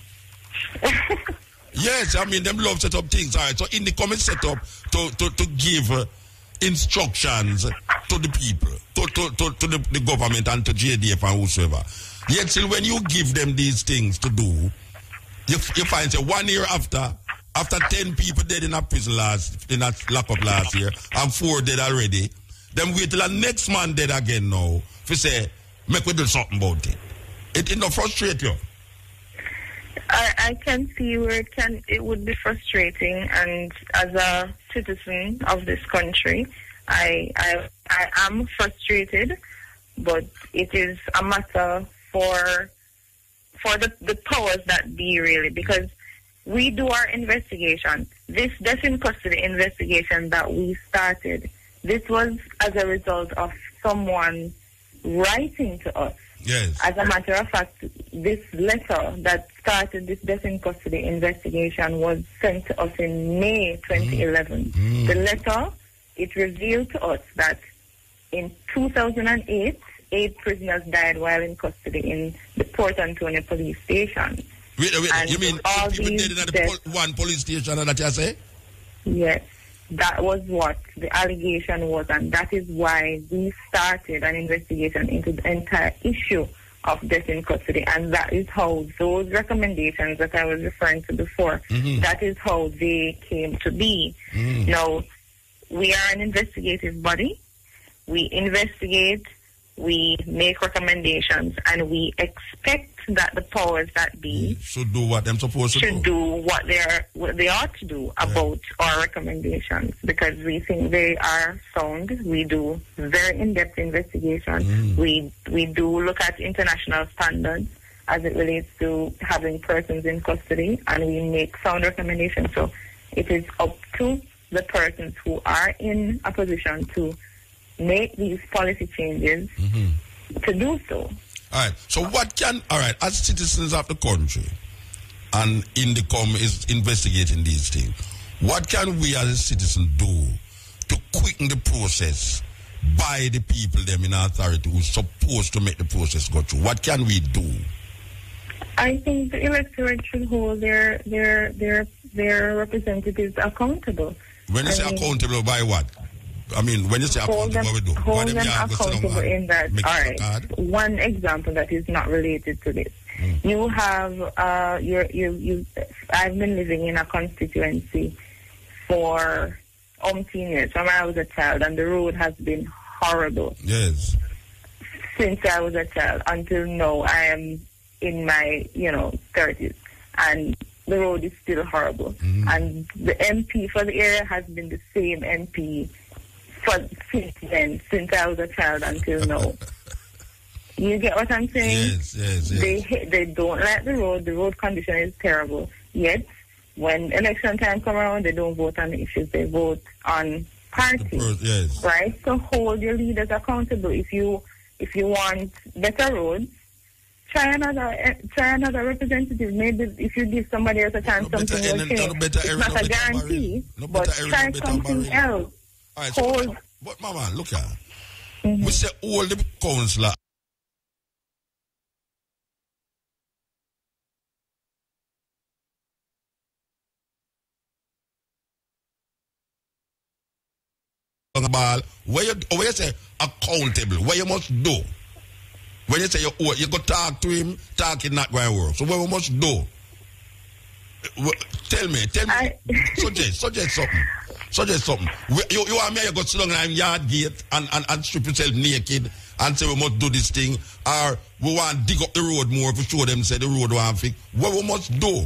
Yes, I mean, them love set up things. All right, so Indicom is set up to give instructions to the people, to the government and to JDF and whosoever. Yet still when you give them these things to do, you find say 1 year after 10 people dead in a prison in a lockup last year and 4 dead already, then wait till the next man dead again now to say, make we do something about it. It not frustrate you. I can see where it would be frustrating, and as a citizen of this country, I am frustrated, but it is a matter for the powers that be, really, because we do our investigation. This death in custody investigation that we started, this was as a result of someone writing to us. Yes. As a matter of fact, this letter that started this death in custody investigation was sent to us in May 2011. The letter, it revealed to us that in 2008, 8 prisoners died while in custody in the Port Antonio police station. Wait, and you mean all people these dead in the one police station that you say? Yes. That was what the allegation was, and that is why we started an investigation into the entire issue of death in custody, and that is how those recommendations that I was referring to before, that is how they came to be. Now, we are an investigative body. We investigate, we make recommendations, and we expect that the powers that be should do what they're supposed to do. Should do what they ought to do about our recommendations, because we think they are sound. We do very in-depth investigation. We do look at international standards as it relates to having persons in custody, and we make sound recommendations. So it is up to the persons who are in a position to make these policy changes to do so. All right. So as citizens of the country, and Indicom is investigating these things, what can we as a citizen do to quicken the process by the people them in authority who's supposed to make the process go through? What can we do? I think the electorate should hold their representatives accountable. When you say accountable, by what? I mean, when you say accountable, what we do? Hold them accountable in that. All right. One example that is not related to this. You have I've been living in a constituency for umpteen years from when I was a child, and the road has been horrible. Yes. Since I was a child until now, I am in my 30s, and the road is still horrible. And the MP for the area has been the same MP since I was a child until now. You get what I'm saying? Yes. They don't like the road condition is terrible. Yet, when election time come around, they don't vote on the issues, they vote on party. Yes. Right? So hold your leaders accountable. If you want better roads, try another representative. Maybe if you give somebody else a chance, something will change. It's not a guarantee, but try something else. All right, but Mama, look at We say all the councillor ball, where you say accountable, what you must do. When you say you go talk to him, talking not going to work. So what we must do? Tell me, suggest something. You want me to go sit down in yard gate and strip yourself naked and say we must do this thing, or we want to dig up the road more to show them say the road want fix. What we must do?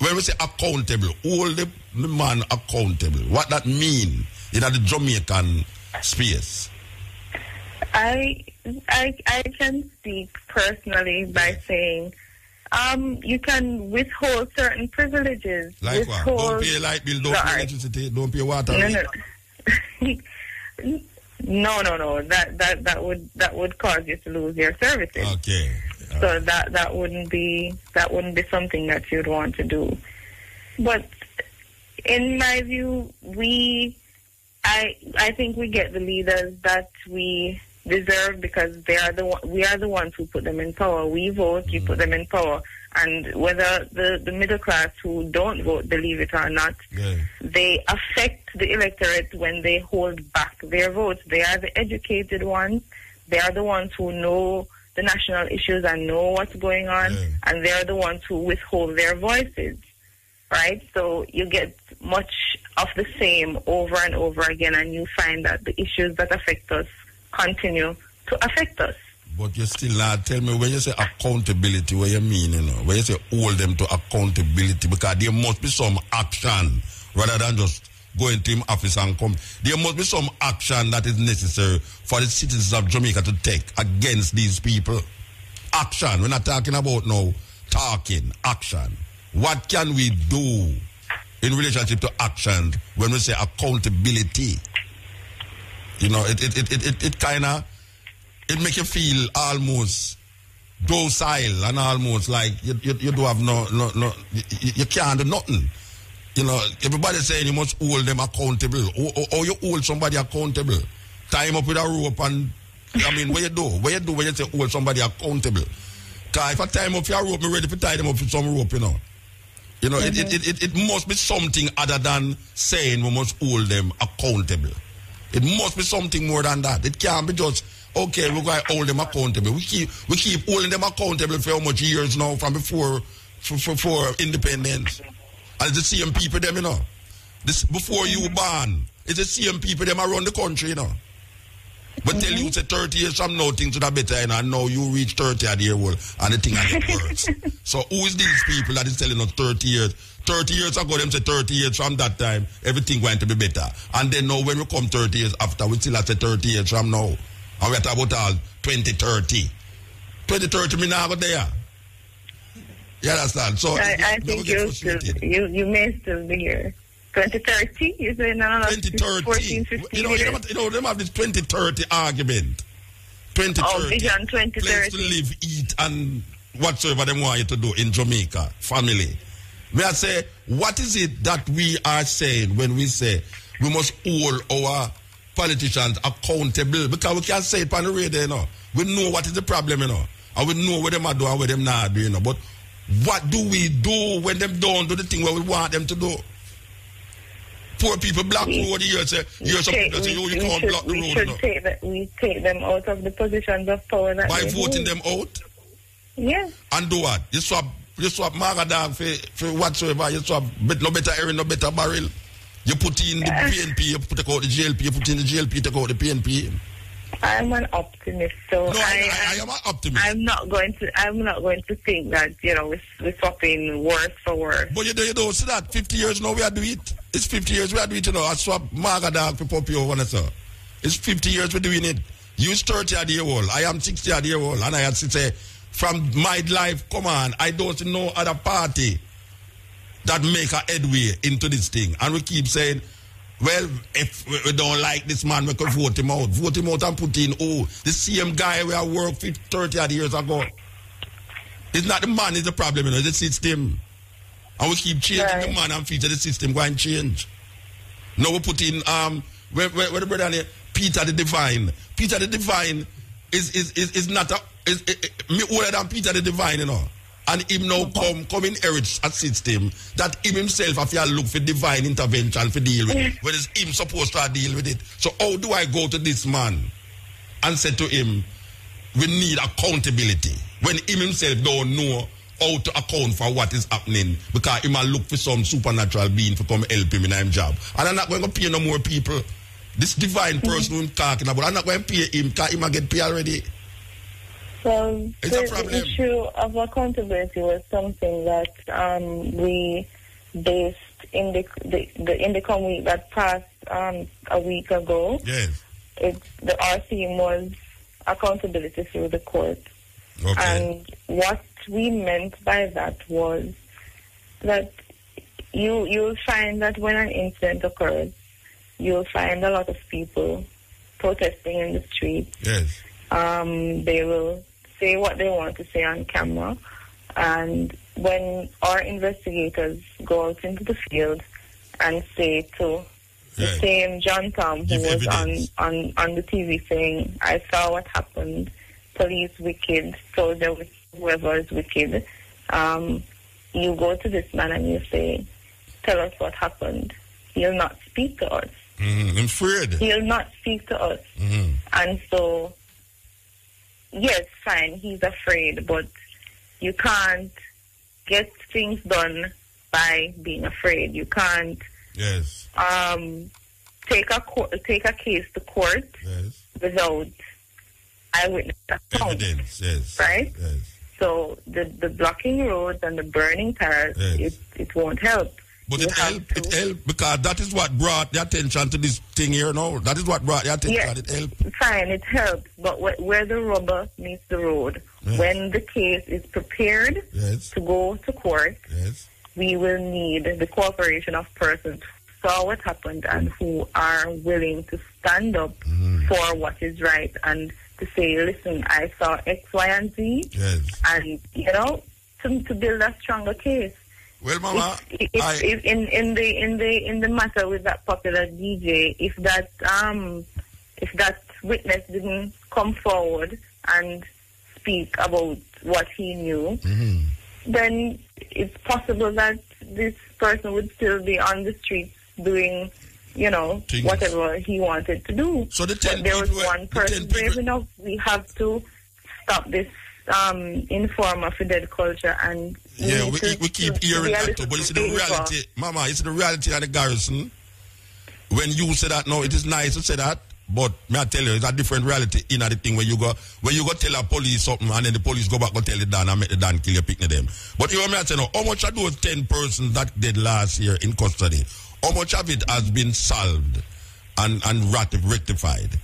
When we say accountable, hold the man accountable. What that mean in the Jamaican space? I can speak personally by saying you can withhold certain privileges. Like what? Don't pay light bill, don't pay electricity, don't pay water. No. That would cause you to lose your services. Okay. So that wouldn't be something that you'd want to do. But in my view, I think we get the leaders that we deserve because we are the ones who put them in power. We vote, you put them in power. And whether the middle class who don't vote, believe it or not, they affect the electorate when they hold back their votes. They are the educated ones. They are the ones who know the national issues and know what's going on. And they are the ones who withhold their voices. Right? So you get much of the same over and over again, and you find that the issues that affect us continue to affect us. But you still not tell me when you say accountability, what you mean, when you say hold them to accountability, because there must be some action rather than just going to him office and come. There must be some action that is necessary for the citizens of Jamaica to take against these people. Action. We're not talking about now talking, action. What can we do in relationship to action when we say accountability? You know, it kind of, it make you feel almost docile and almost like you do have you can't do nothing. You know, everybody's saying you must hold them accountable. Or you hold somebody accountable. Tie him up with a rope and, I mean, what you do? What you do when you say hold somebody accountable? Because if I tie him up with a rope, I'm ready to tie them up with some rope, you know. You know, it must be something other than saying we must hold them accountable. It must be something more than that. It can't be just, okay, we're going to hold them accountable. We keep holding them accountable for how much years now from before independence. And it's the same people them, you know. This before you were born, it's the same people them around the country, you know. But tell you, say 30 years from now, things would have better, you know, and now you reach 30 at the year old, and the thing has get worse. So who is these people that is telling us 30 years? 30 years ago, them say 30 years from that time, everything going to be better. And then now when we come 30 years after, we still have to say 30 years from now. And we're talking about all 2030. 2030, me now go there. You understand? So I think you may still be here. 2030? You say no, 2030. 14, 15 you know, them have this 2030 argument. 2030. Oh, vision 2030. Place to live, eat, and whatsoever they want you to do in Jamaica. Family. May I say, what is it that we are saying when we say we must hold our politicians accountable? Because we can't say it on the radio, you know. We know what is the problem, you know. And we know what them are doing and what them not doing, you know. But what do we do when them don't do the thing where we want them to do? Poor people block the road here, say, you're supposed to say, you can't block the road. We take them out of the positions of power. By voting them out? Yeah. And do what? You swap Maga dog for whatsoever. You swap no better area, no better barrel. You put in the PNP, you put out the JLP, you put in the JLP, take out the PNP. I'm an optimist, so no, I am an optimist. I'm not going to think that, you know, we're swapping worse for worse. But you don't see that 50 years now we are doing it. It's 50 years we are doing it, you know. I swap Maga dog for Poppy over, sir. It's 50 years we're doing it. You's 30 at the year old. I am 60 at the year old, and I had to say, from my life, come on, I don't see no other party that make a headway into this thing. And we keep saying, well, if we don't like this man, we can vote him out. Vote him out and put in, the same guy we have worked 30 odd years ago. It's not the man is the problem, you know, it's the system. And we keep changing the man and feature the system going to change. Now we put in, where the brother here, Peter the Divine. Peter the Divine is not me older than Peter the Divine, you know. And him now come inherit a system that him himself have to look for divine intervention for deal with it. When is him supposed to deal with it? So how do I go to this man and say to him, we need accountability, when him himself don't know how to account for what is happening, because he might look for some supernatural being to come help him in his job. And I'm not going to pay no more people. This divine person who I'm talking about, I'm not going to pay him because he might get paid already. Well, the issue of accountability was something that we based in the Indicom week that passed a week ago. Yes. Our theme was accountability through the court. Okay. And what we meant by that was that you'll find that when an incident occurs, you'll find a lot of people protesting in the streets. Yes. They will say what they want to say on camera, and when our investigators go out into the field and say to the same John Tom who was on the TV saying, I saw what happened, police wicked, soldier wicked, whoever is wicked, you go to this man and you say, tell us what happened. He'll not speak to us. I'm afraid. He'll not speak to us. And so, yes, fine, he's afraid, but you can't get things done by being afraid. You can't take a case to court without eyewitness account. Evidence, right? Yes. So the blocking roads and the burning cars, it won't help. But it helped because that is what brought the attention to this thing here now. That is what brought the attention. Yes, it helped. Fine, it helps. But where the rubber meets the road, when the case is prepared to go to court, we will need the cooperation of persons who saw what happened and who are willing to stand up for what is right and to say, listen, I saw X, Y, and Z, and, you know, to build a stronger case. Well, Mama, if in the matter with that popular DJ, if that witness didn't come forward and speak about what he knew, then it's possible that this person would still be on the streets doing, you know, whatever he wanted to do. So but there was one person brave enough. We have to stop this informer for dead culture, and we keep hearing that too, but it's the reality, Mama, it's the reality of the garrison. When you say that, no, it is nice to say that, but may I tell you, it's a different reality in the thing when you go tell a police something and then the police go back and tell the Dan and make the Dan kill your picnic them. But you may I tell you, how much of those 10 persons that did last year in custody, how much of it has been solved and rectified?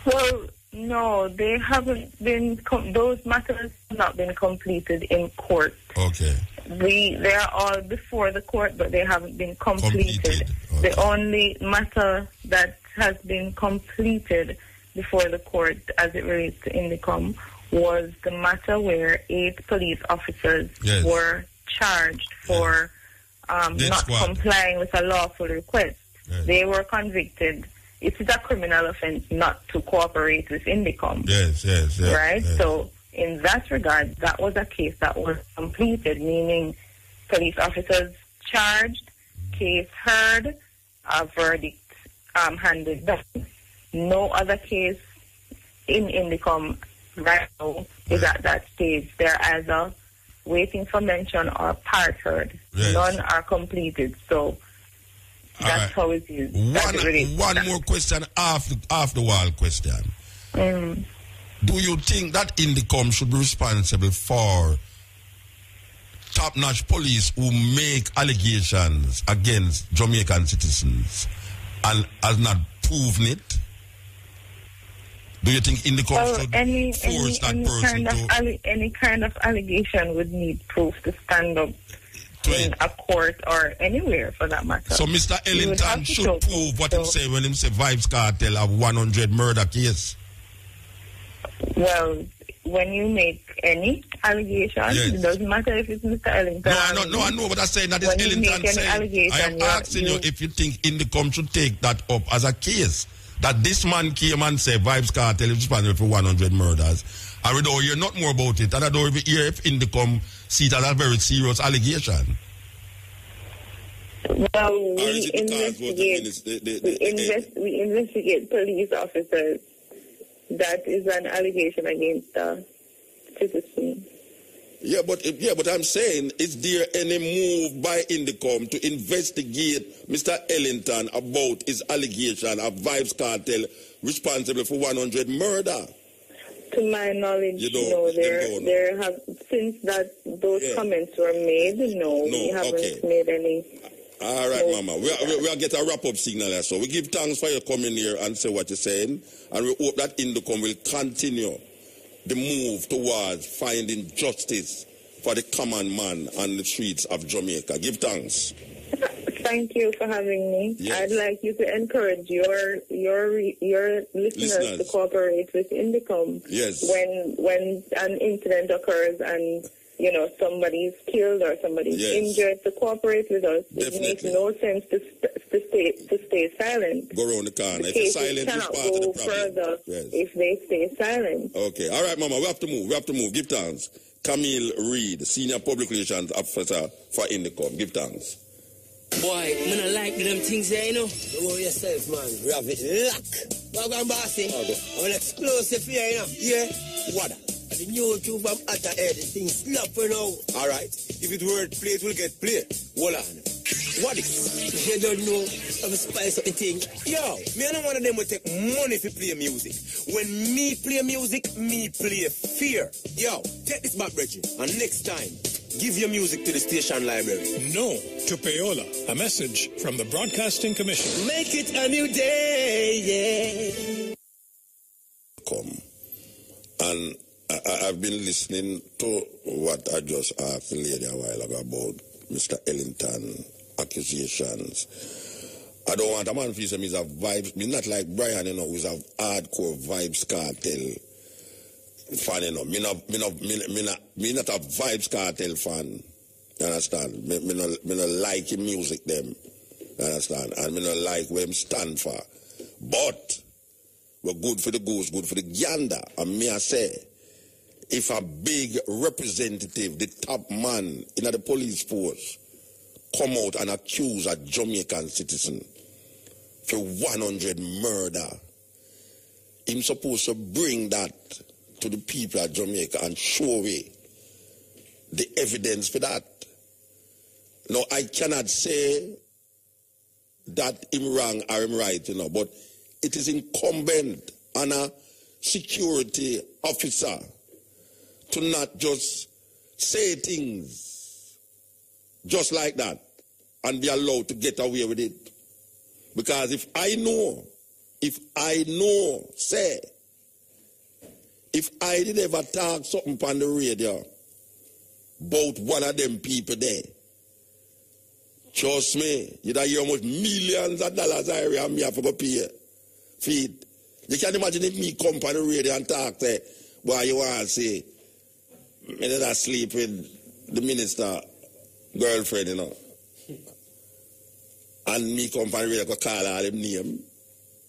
Well, no, they haven't been. Those matters have not been completed in court. Okay. They are all before the court, but they haven't been completed. Okay. The only matter that has been completed before the court, as it relates to Indicom, was the matter where 8 police officers were charged for not complying with a lawful request. They were convicted. It is a criminal offense not to cooperate with Indicom. Yes. Right? Yes. So, in that regard, that was a case that was completed, meaning police officers charged, case heard, a verdict handed down. No other case in Indicom right now is at that stage. They're either waiting for mention or part heard. Yes. None are completed. So, that's how it is. One more question after the wall question. Do you think that Indicom should be responsible for top-notch police who make allegations against Jamaican citizens and has not proven it? Do you think Indicom should force that person any kind of allegation would need proof to stand up in a court or anywhere for that matter. So Mr. Ellington should prove what he say when he say Vibes Cartel have 100 murder case. Well, when you make any allegation, it doesn't matter if it's Mr. Ellington. No, I know, but I'm saying that is Ellington saying. I am asking you if you think Indicom should take that up as a case. that this man came and said Vibes Cartel is responsible for 100 murders. I don't hear not more about it, and I don't even hear if Indicom see it as a very serious allegation. Well, we investigate police officers. That is an allegation against the citizen. Yeah, but I'm saying, is there any move by Indicom to investigate Mr. Ellington about his allegation of Vibes Cartel responsible for 100 murder? To my knowledge, no. There have, since those comments were made, we haven't made any. All right, Mama. We'll get a wrap-up signal here. So we give thanks for your coming here and say what you're saying, and we hope that Indicom will continue the move towards finding justice for the common man on the streets of Jamaica. Give thanks. Thank you for having me. Yes. I'd like you to encourage your listeners to cooperate with Indicom. Yes. When an incident occurs and somebody's killed or somebody's injured, to cooperate with us. Definitely. It makes no sense to stay silent. Go around the corner. If silent is part of the problem. Further if they stay silent. Okay. All right, Mama. We have to move. Give thanks. Camille Reed, Senior Public Relations Officer for Indicom. Give thanks. Boy, I don't like them things there, you know. Don't worry yourself, man. We have it locked. What going bossy? I'm an explosive here, you know. Yeah. What? The new tube from Atta Air, the thing slap for now. All right. If it word play, it will get played. Hold on. What is? You don't know of a spice of the thing. Yo, me and one of them will take money to play music. When me play music, me play fear. Yo, take this back, Reggie. And next time, give your music to the station library. No to payola. A message from the Broadcasting Commission. Make it a new day, yeah. Come. And I've been listening to what I just asked the lady a while ago about Mr. Ellington accusations. I don't want a man to say he's a vibes. He's not like Brian, who's a hardcore Vibes Cartel fan, Me not a Vibes Cartel fan. You understand? Me not like his music, them. You understand? And me not like where him stand for. But we're good for the goose, good for the gander. And me I say, if a big representative, the top man in the police force, come out and accuse a Jamaican citizen for 100 murder, he's supposed to bring that to the people of Jamaica and show me the evidence for that. Now, I cannot say that him wrong or him right, but it is incumbent on a security officer to not just say things just like that and be allowed to get away with it. Because if I know, say, if I did ever talk something on the radio about one of them people there, trust me, you'd hear almost millions of dollars I me have to go pay feed. You can imagine if me come on the radio and talk, say, boy, you want to say, me did not sleep with the minister girlfriend, And me come from the radio, go call all them name.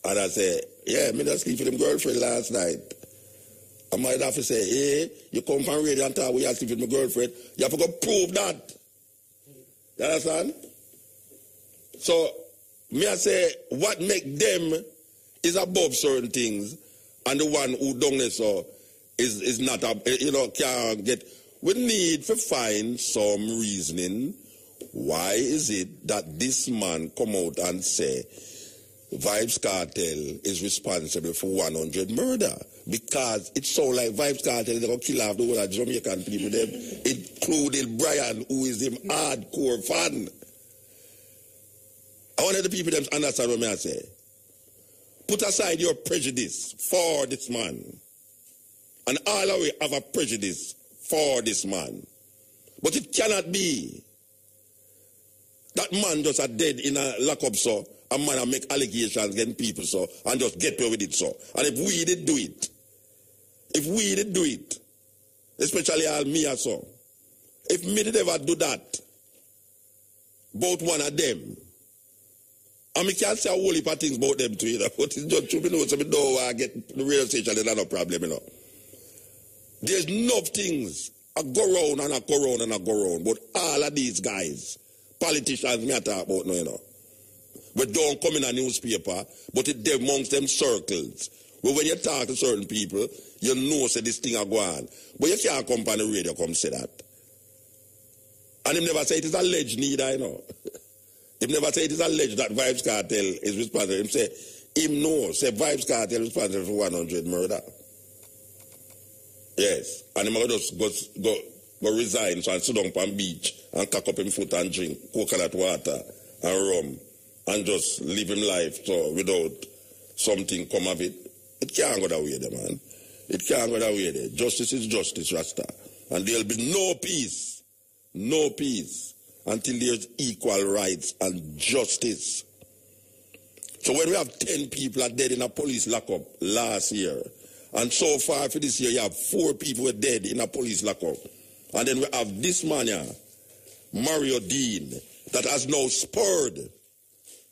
And I say, yeah, me did sleep with him girlfriend last night. I might have to say, hey, you come from radio and talk, we have to sleep with my girlfriend. You have to go prove that. You understand? So, me I say, what make them is above certain things, and the one who don't there so is not, can't get. We need to find some reasoning. Why is it that this man come out and say Vibes Cartel is responsible for 100 murder? Because it sounds like Vibes Cartel is going to kill off the whole of Jamaican people, them, including Brian, who is him hardcore fan. I want the people them understand what I say. Put aside your prejudice for this man. And all of we have a prejudice for this man. But it cannot be that man just are dead in a lockup, so a man make allegations against people, so, and just get away with it, so. And if we did do it, especially all me or so, if me did ever do that, both one of them, And I can't say a whole heap of things about them too, you know. But it's just true, you know, so I don't get the radio station, there's no problem, you know. There's enough things I go round and I go round and I go round. But all of these guys, politicians, me I talk about now, you know. We don't come in a newspaper, but it's there amongst them circles. But when you talk to certain people, you know say this thing a go on. But you can't come on the radio come say that. And him never say it is alleged neither, you know. Him never say it is alleged that Vibes Cartel is responsible. Him say, say Vibes Cartel is responsible for 100 murder. Yes. And him just go resign, so I sit down on beach and cock up him foot and drink coconut water and rum and just live him life so without something come of it. It can't go that way there, man. It can't go that way there. Justice is justice, Rasta. And there'll be no peace until there's equal rights and justice. So when we have 10 people are dead in a police lockup last year, and so far for this year you have 4 people were dead in a police lockup, and then we have this man here, Mario Dean, that has now spurred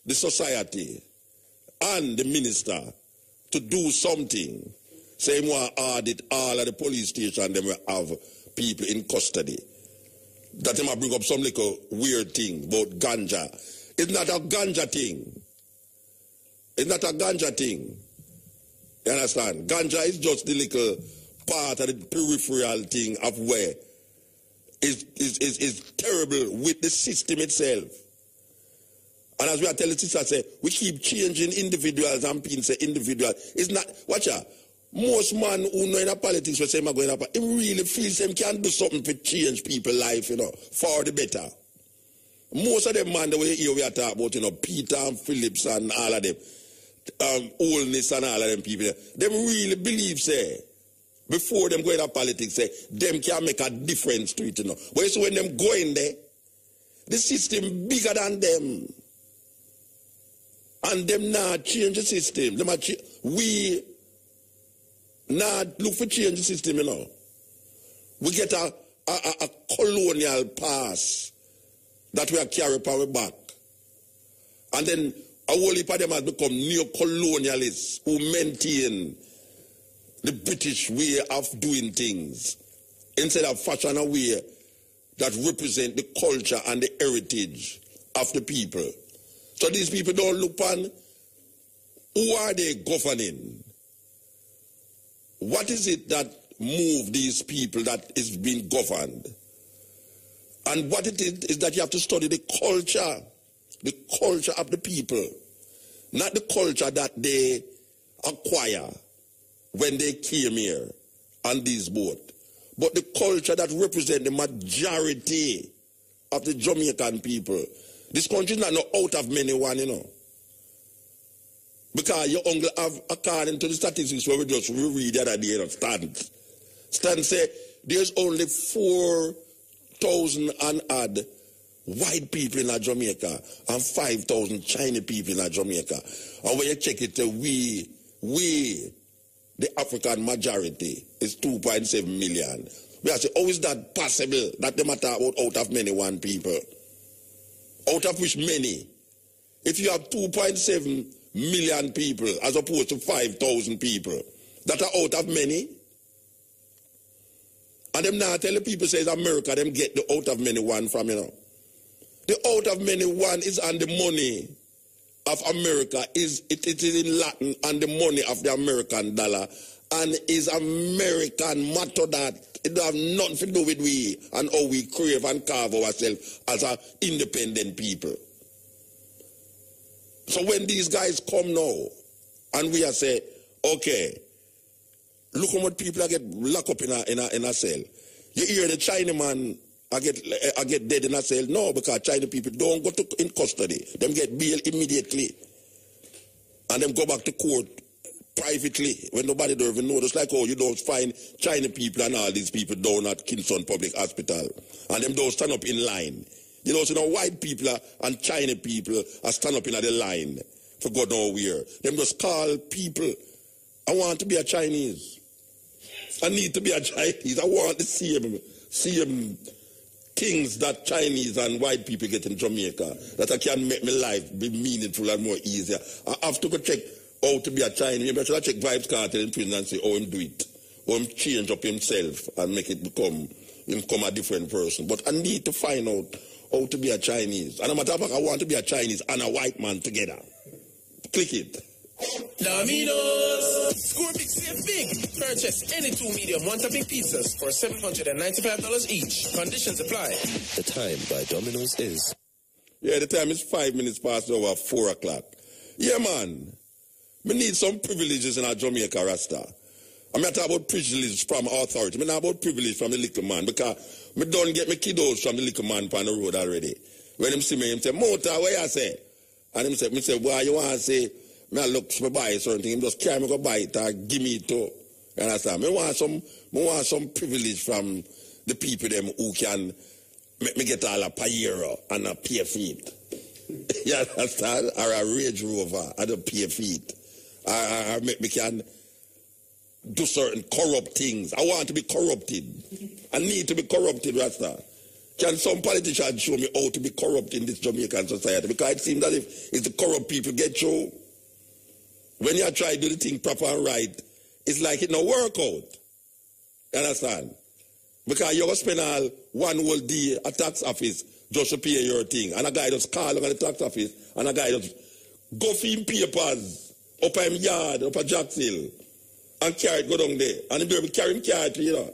the society and the minister to do something. Say we want to audit all of the police stations, then we have people in custody. That they might bring up some little weird thing about ganja. It's not a ganja thing. It's not a ganja thing. You understand? Ganja is just the little part of the peripheral thing of where is terrible with the system itself. And as we are telling sisters, say, we keep changing individuals and people say individual. It's not, watch out. Most man who know in a politics will say, I'm going up, he really feels him can do something to change people's life, you know, for the better. Most of them man the way here we are talking about, you know, Peter and Phillips and all of them, Oldness and all of them people, them really believe, say, before them go into politics, say, them can make a difference to it, you know. But so when them go in there, the system bigger than them. And them not change the system. We not look for change the system, you know. We get a colonial pass that we are carrying power back. And then a whole heap of them has become neo-colonialists who maintain the British way of doing things instead of fashion a way that represent the culture and the heritage of the people. So these people don't look on who are they governing? What is it that move these people that is being governed? And what it is that you have to study the culture of the people, not the culture that they acquire when they came here on this boat, but the culture that represents the majority of the Jamaican people. This country is not no out of many one, you know. Because your uncle have, according to the statistics where we read the other day, you know, Stan say there's only 4,000 and odd white people in Jamaica and 5,000 Chinese people in Jamaica. And when you check it, we, the African majority, is 2.7 million. We are saying, how is that possible that they matter about out of many one people? Out of which many? If you have 2.7 million people as opposed to 5,000 people that are out of many, and them now tell the people says America, them get the out of many one from, you know. The out of many one is on the money of America, it is in Latin and the money of the American dollar, and is American matter that it don't have nothing to do with we and how we crave and carve ourselves as an independent people. So when these guys come now, and we are say, okay, look how much people get locked up in a cell. You hear the Chinaman I get dead in a cell? No, because Chinese people don't go in custody. Them get bail immediately. And them go back to court privately when nobody don't even know. Just like how you don't find Chinese people and all these people down at Kingston Public Hospital. And them don't stand up in line. You know, so now white people and Chinese people are stand up in the line for God know where. Them just call people, I want to be a Chinese. I need to be a Chinese. I want to see him things that Chinese and white people get in Jamaica that I can make my life be meaningful and more easier. I have to go check how to be a Chinese. Maybe I should check Vibes Cartel in prison and say how him do it. How him change up himself and make it become a different person. But I need to find out how to be a Chinese. And a matter of fact, I want to be a Chinese and a white man together. Click it. Domino's. Score big, save big. Purchase any 2 medium, 1 topping pizzas for $795 each. Conditions apply. The time by Domino's is... Yeah, the time is 5 minutes past over 4 o'clock. Yeah, man. We need some privileges in our Jamaica, Rasta. I'm not talking about privileges from authority. I'm not about privilege from the little man because I don't get my kiddos from the little man on the road already. When him see me, him say, Mota, what you say? And him say, why you want to say, I look to buy something, him just carry me go buy it or give me it too. You understand? I want some privilege from the people them who can make me get all a Pajero and a pay feet. You understand? Or a Range Rover and a pay feet. Or make me can do certain corrupt things. I want to be corrupted. I need to be corrupted, Rasta. Can some politician show me how to be corrupt in this Jamaican society? Because it seems that if the corrupt people get through, when you try to do the thing proper and right, it's like it no work out. You understand? Because you're going to spend all one whole day at tax office just to pay your thing. And a guy just call on the tax office and a guy just go for him papers up in him yard, up at Jacksonville, and carry it go down there. And him do carry him car to, you know.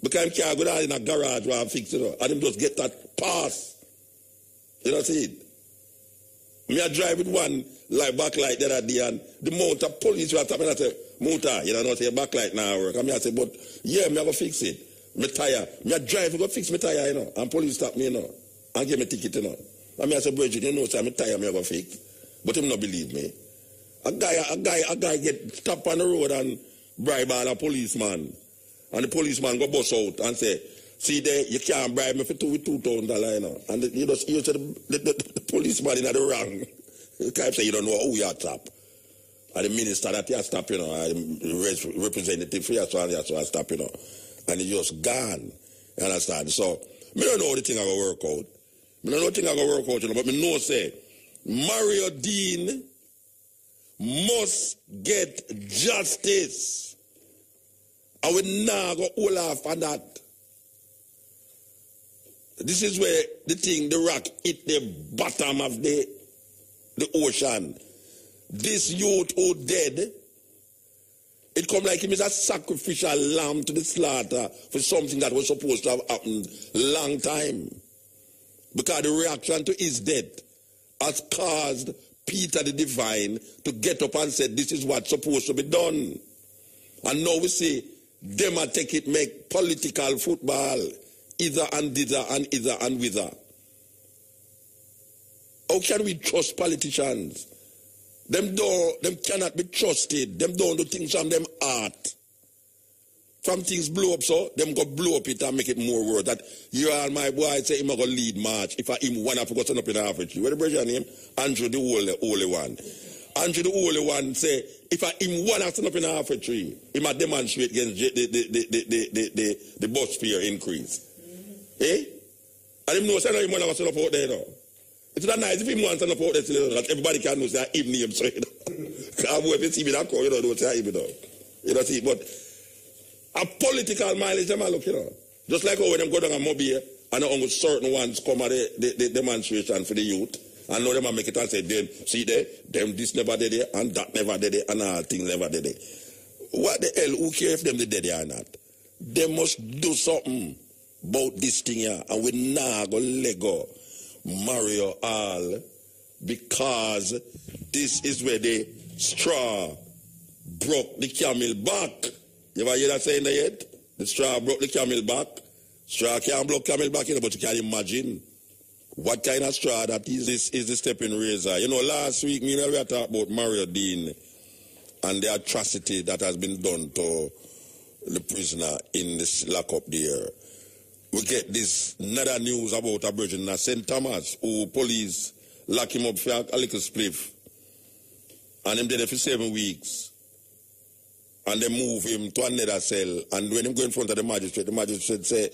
Because him car go down in a garage where I fix it up. And him just get that pass. You know, see it? Me I drive with one like backlight the other day and the amount of police were tapping and I say, Muta, you know, say backlight now work. And me I say, but yeah, me I go fix it. Me tire. Me I drive to go fix my tire, you know. And police stop me, you know. And give me ticket, you know. And me I say, Bridget, you know, say my tire me I go fix. But him not believe me. A guy get stopped on the road and bribe all a policeman. And the policeman go bust out and say, see there, you can't bribe me for $2,000, you know. And you say the policeman in the wrong. The guy say you don't know who you are stop. And the minister that you stop, you know, and the representative for you, so I stop, you know. And he just gone. You understand? So, me don't know the thing I go work out. Me don't know the thing I go work out, you know, but me know say, Mario Dean must get justice. I will not go hold off on that. This is where the rock hit the bottom of the ocean. This youth who dead, it come like him is a sacrificial lamb to the slaughter for something that was supposed to have happened long time. Because the reaction to his death has caused Peter the Divine to get up and say, this is what's supposed to be done. And now we see them a take it, make political football, either and thither and either and whither. How can we trust politicians? Them cannot be trusted. Them don't do things from them heart. From things blow up so, them go blow up it and make it more worse. That you are my boy, say him go lead march. If I him one have to go stand up in the half tree. What the brother name? Andrew the Holy One. Andrew the Holy One say, if I him one have to stand up in the half tree, he might demonstrate against the bus fare increase. Eh? And him know say no him one have to stand up out there, though. It's not nice if him wants to stand up out there, that everybody can know say him name so, you know. Because if you see me that call, you know, don't say him, you know. You know, see, but a political mileage, them look, you know. Just like how when them go down a mobile and only certain ones come at the demonstration for the youth. And now them make it and say, them, see there, them this never did it, and that never did it, and all things never did it. What the hell, who care if them did it or not? They must do something about this thing here, and we now go let go Mario all, because this is where the straw broke the camel back. You ever hear that saying there yet? The straw broke the camel back. Straw can't block camel back, you know, but you can imagine what kind of straw that is. This is the stepping razor. You know, last week, we were talking about Mario Dean and the atrocity that has been done to the prisoner in this lockup there. We get this another news about a virgin in St. Thomas who police lock him up for a little spliff. And him there for 7 weeks. And they move him to another cell. And when him go in front of the magistrate say,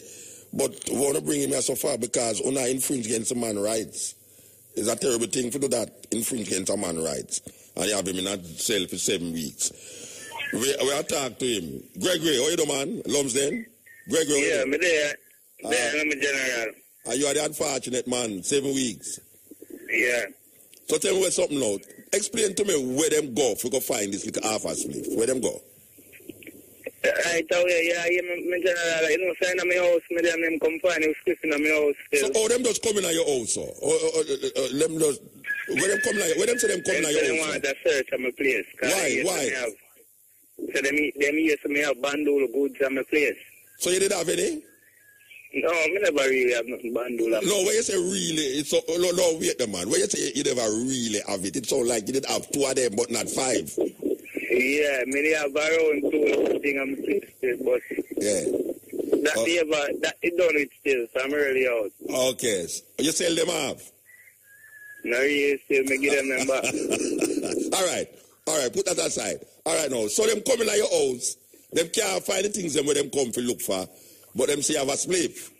But we want to bring him here so far because we not infringe against a man's rights. It's a terrible thing to do that, infringe against a man's rights. And you have him in a cell for 7 weeks. We are talk to him. Gregory, how you do, man? Lumsden? Gregory, yeah, me there. I'm a general. And you are the unfortunate man, 7 weeks. Yeah. So tell me where something out. Explain to me where them go if we go find this little half slave. Where them go? Right away, yeah, my general, you know, sign on my house, me them come find him script in my house still. So, them just come in your house, or them just, where them come in, where them say them come in your house? They want to search on my place. Why? So them here, so me have bandole goods on my place. So you didn't have any? No, me never really have nothing bandole. No, when you say really, it's so, no, wait the man. When you say you never really have it, it's so like you did have 2 of them, but not 5. Yeah, me have around 2 thing I'm still, but yeah. That it done it still, so I'm really out. Okay, so you sell them off? No, you still me give them back. All right, put that aside. All right, now, so them coming at your house, them can't find the things them where them come to look for, but them say you have a spliff.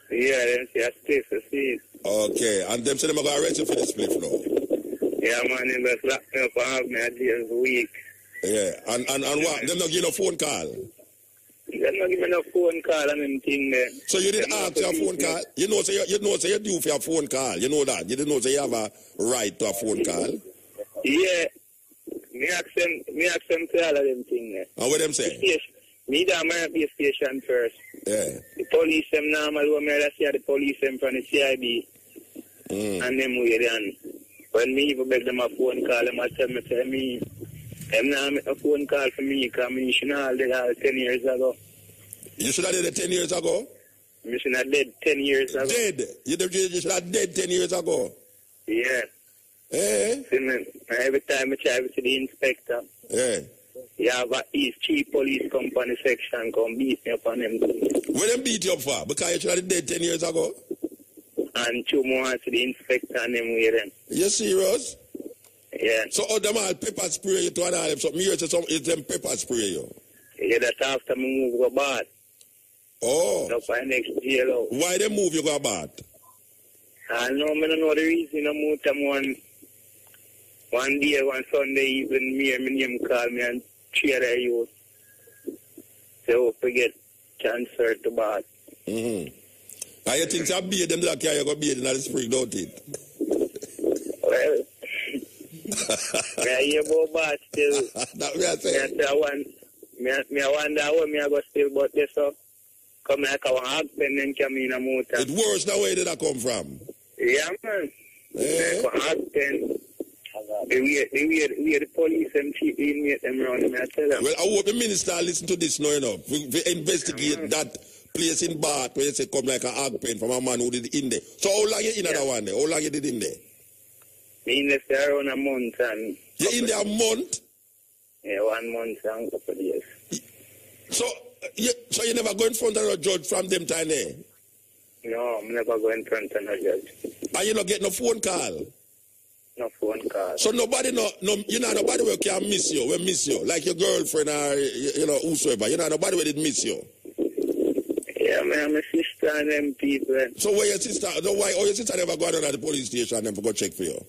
Yeah, them say a spliff, Okay, and them say them are going to arrest you for the spliff now. Yeah, man, them just lock me up and have me a day a week. Yeah, and what? Them not give no phone call? Them not give me no phone call and anything there. So you didn't ask for a phone call? You know, say you do for a phone call. You know that? You didn't know say you have a right to a phone call? Yeah. Me ask them to all of them things there. And what them say? Me down my station first. Yeah. The police them normal when me see the police them from the CIB. And them way then. When me even beg them a phone call, them tell me them now make a phone call for me because me should have did that 10 years ago. You should have did it 10 years ago? Me should have dead 10 years ago. Dead? You should have dead 10 years ago? Yeah. Eh? See, man, every time I try to see the inspector, you have a East Chief Police Company section come beat me up on them. Where them beat you up for? Because you should have dead 10 years ago? And 2 more to the inspector and them way then. You serious? Yeah. So all them all pepper spray you to one of them. So me hear some it's them pepper spray you. Yeah, that's after me move go bad. Oh. That's why next jail out. Why they move you go bad? I don't know the reason I moved them one day, one Sunday evening, me and my name call me and cheer their youth. So we get transferred to bad. And you think you beat them like you go beat in the spring, don't it? Well, I hear about bad still. That we are saying. Me wonder how me I go still but this up. Come like a hog pen and come in a motor. It's worse than where did that come from? Yeah, man. Like a hog pen. We the police and chief inmate them around me, I tell them. Well, I hope the minister listen to this now, you know. We investigate that place in Bath where you say come like a hog pen from a man who did in there. So how long you in that one there? How long you did in there? Me in there around a month and... You in there a month? Yeah, 1 month and a couple of years. So you never go in front of a judge from them time there? No, I'm never go in front of a judge. And you not get no phone call? No phone call. So nobody nobody will can miss you, will miss you. Like your girlfriend or whosoever. Nobody will miss you. Yeah, man, my sister and them people. So where your sister your sister never go down at the police station and them for go check for you?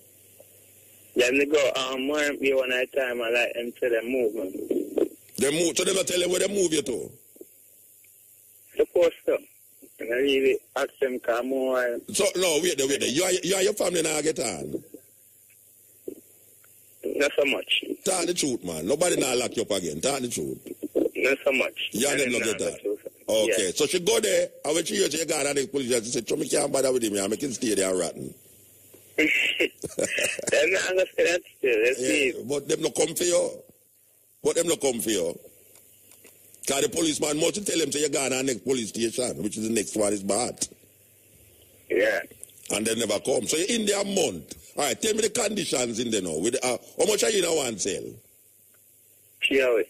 Let me go more be one at a time I like them to them move. They move, so they not tell them where they move you to? Supposed to. And I really ask them come more. So no, wait there. You and your family now get on? Not so much. Tell the truth, man. Nobody now lock you up again. Tell the truth. Not so much. You and them not get that. Okay, yeah. So she go there, and when she hears you got the police, she said, "Chummy can't bother with him. I make him stay there rotten." They're not going to say that still. Let's see. But them not come for you. Because the policeman must tell them, say, you go to the next police station, which is the next one is bad. Yeah. And they never come. So you're in there a month. All right, tell me the conditions in there now. How much are you in one cell? Sure.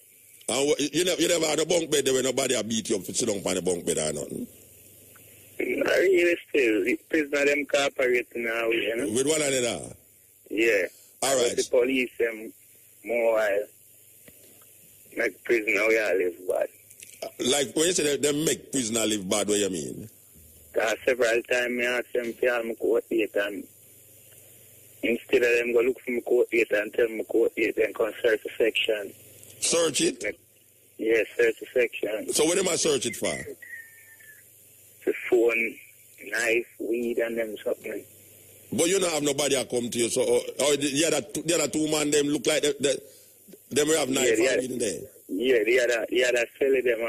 And you never had a bunk bed there where nobody beat you up to sit down on the bunk bed or nothing? I really still. The prisoner them cooperate now, you know. With one another? Yeah. All right. The police them more while make prisoner we all live bad. Like when you say they make prisoner live bad, what you mean? Several times I ask them to have my court date, and instead of them go look for my court date and tell my court date, then come search the section. Search it? Yes, search the section. So what am I search it for? The phone, knife, weed, and them something. But you don't have nobody that come to you, so the other two man, them look like them have knife in there. Yeah, the other fellow, them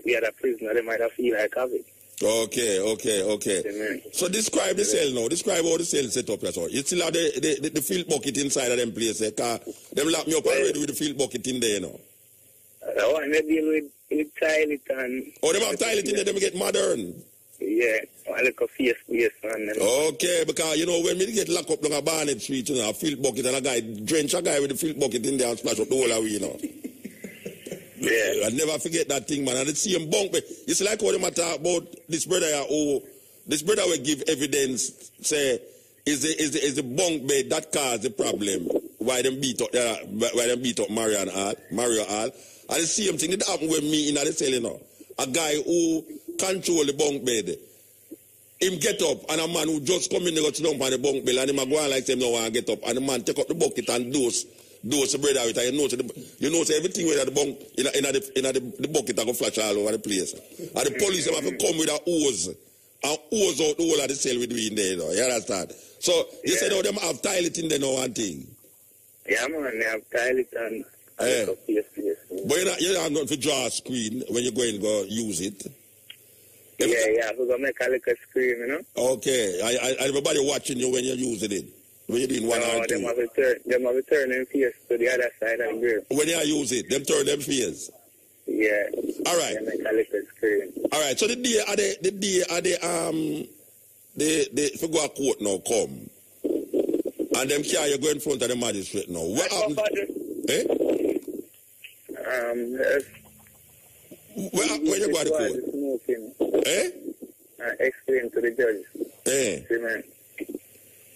the other prisoner, they might have feel like have it. Okay. Amen. So describe the cell now. Describe how the cell set up. That's all. You still have the field bucket inside of them places. Because them lock me up already with the field bucket in there now. I want to deal with toilet and... Oh, them have toilet in there, them get modern. Yeah, I look a face on them. Okay, because, you know, when we get locked up on a Barnet Street, you know, a field bucket and a guy, drench a guy with the field bucket in there and splash up the whole away, you know. Yeah. I never forget that thing, man. And it's see him bunk. It's like what them talk about this brother here, this brother will give evidence, say, is the bunk bed that caused the problem. Why them beat up Mario Hall. And the same thing that happened with me in the cell, you know. A guy who control the bunk bed. Him get up, and a man who just come in and go sit down on the bunk bed, and him go on like him no want to get up, and the man take up the bucket and dose the bread out, and you know everything with the bunk in the bucket that go flash all over the place. And the police have to come with a hose and hose out the whole of the cell we do in there, you know. You understand? So you said them have toilet in there now, one thing. Yeah, man, they have toilet and yes. But you're not going to draw a screen when you're going to go use it. Yeah, we're going to make a little screen, you know. Okay. Everybody watching you when you're using it. When you're doing one or two. Them have to turn them face to the other side of the grill. When you use it, them turn them face. Yeah. All right. They make a little screen. All right. So the day if you go to court now, come. And them carry you go in front of the magistrate now. What happened? When you go to court? Explain to the judge. Amen.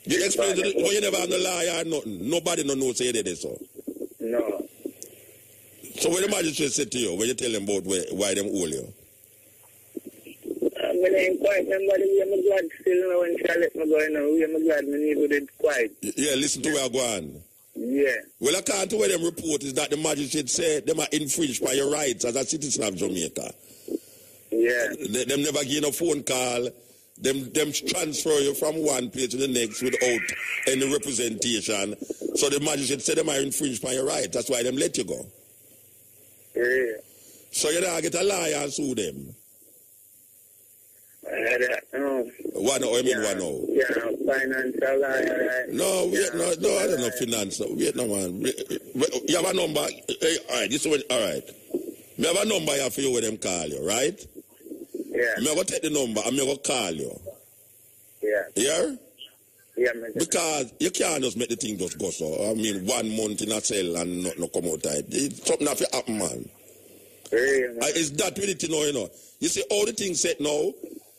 You explain to the but you never have no lawyer or nothing. Nobody knows say you did it, so. No. So when the magistrate said to you, when you tell them about why them hold you? I ain't quite remember the way I'm glad still now when she let me go in now. I'm glad me need to do it quiet. Yeah, listen to where I go on. Yeah. Well, according to where them report is that the magistrate said them are infringed by your rights as a citizen of Jamaica. Yeah. Them never give a phone call. Them transfer you from one place to the next without any representation. So the magistrate said them are infringed by your rights. That's why them let you go. Yeah. So you don't get a lawyer and sue them. No. One now? Yeah, financial lawyer, right? No, I don't know finance. Wait, no, man. You have a number? All right, this one, all right. Me have a number here for you when them call you, right? Yeah. Me go take the number and me go call you. Yeah. Yeah? Yeah, because you can't just make the thing just go so. I mean, 1 month in a cell and nothing come out of it. Something have to happen, man. It's that with it, you know. You see, all the things set now,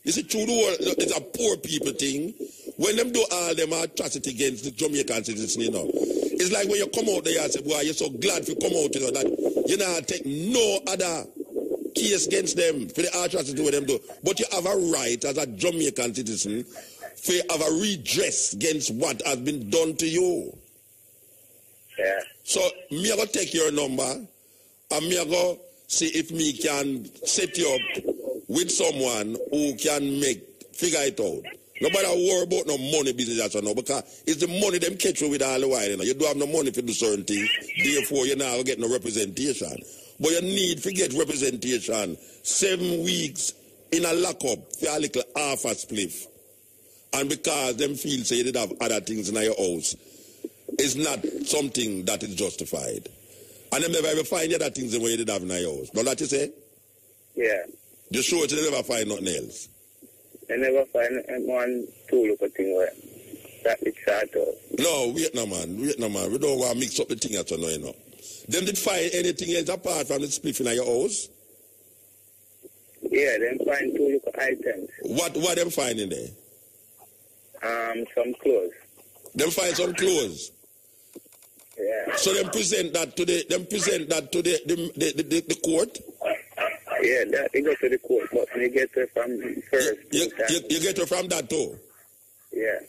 you see, through the world, it's a poor people thing. When them do all them atrocity against the Jamaican citizens, you know, it's like when you come out there and say, boy, you're so glad to come out, you know, that you know, take no other case against them for the atrocity what them do. But you have a right as a Jamaican citizen to have a redress against what has been done to you. Yeah. So, me go take your number and me go see if me can set you up with someone who can figure it out. Nobody worry about no money business or no, because it's the money them catch you with all the while. You know. You don't have no money to do certain things, therefore you're not going to get no representation. But you need to get representation 7 weeks in a lockup for a little half a spliff. And because them feel say they have other things in your house, it's not something that is justified. And them never ever find other things in where they have in your house. Don't that you say? Yeah. You sure they never find nothing else? They never find one tool of a thing where that it's short out. No, wait no man. We don't want to mix up the thing at all, you know. Them did find anything else apart from the spliff in your house? Yeah, them find two little items. What them find in there? Some clothes. Them find some clothes? Yeah. So them present that to the court? Yeah, that he go to the court, but when you get her from first. You get her from that too? Yeah.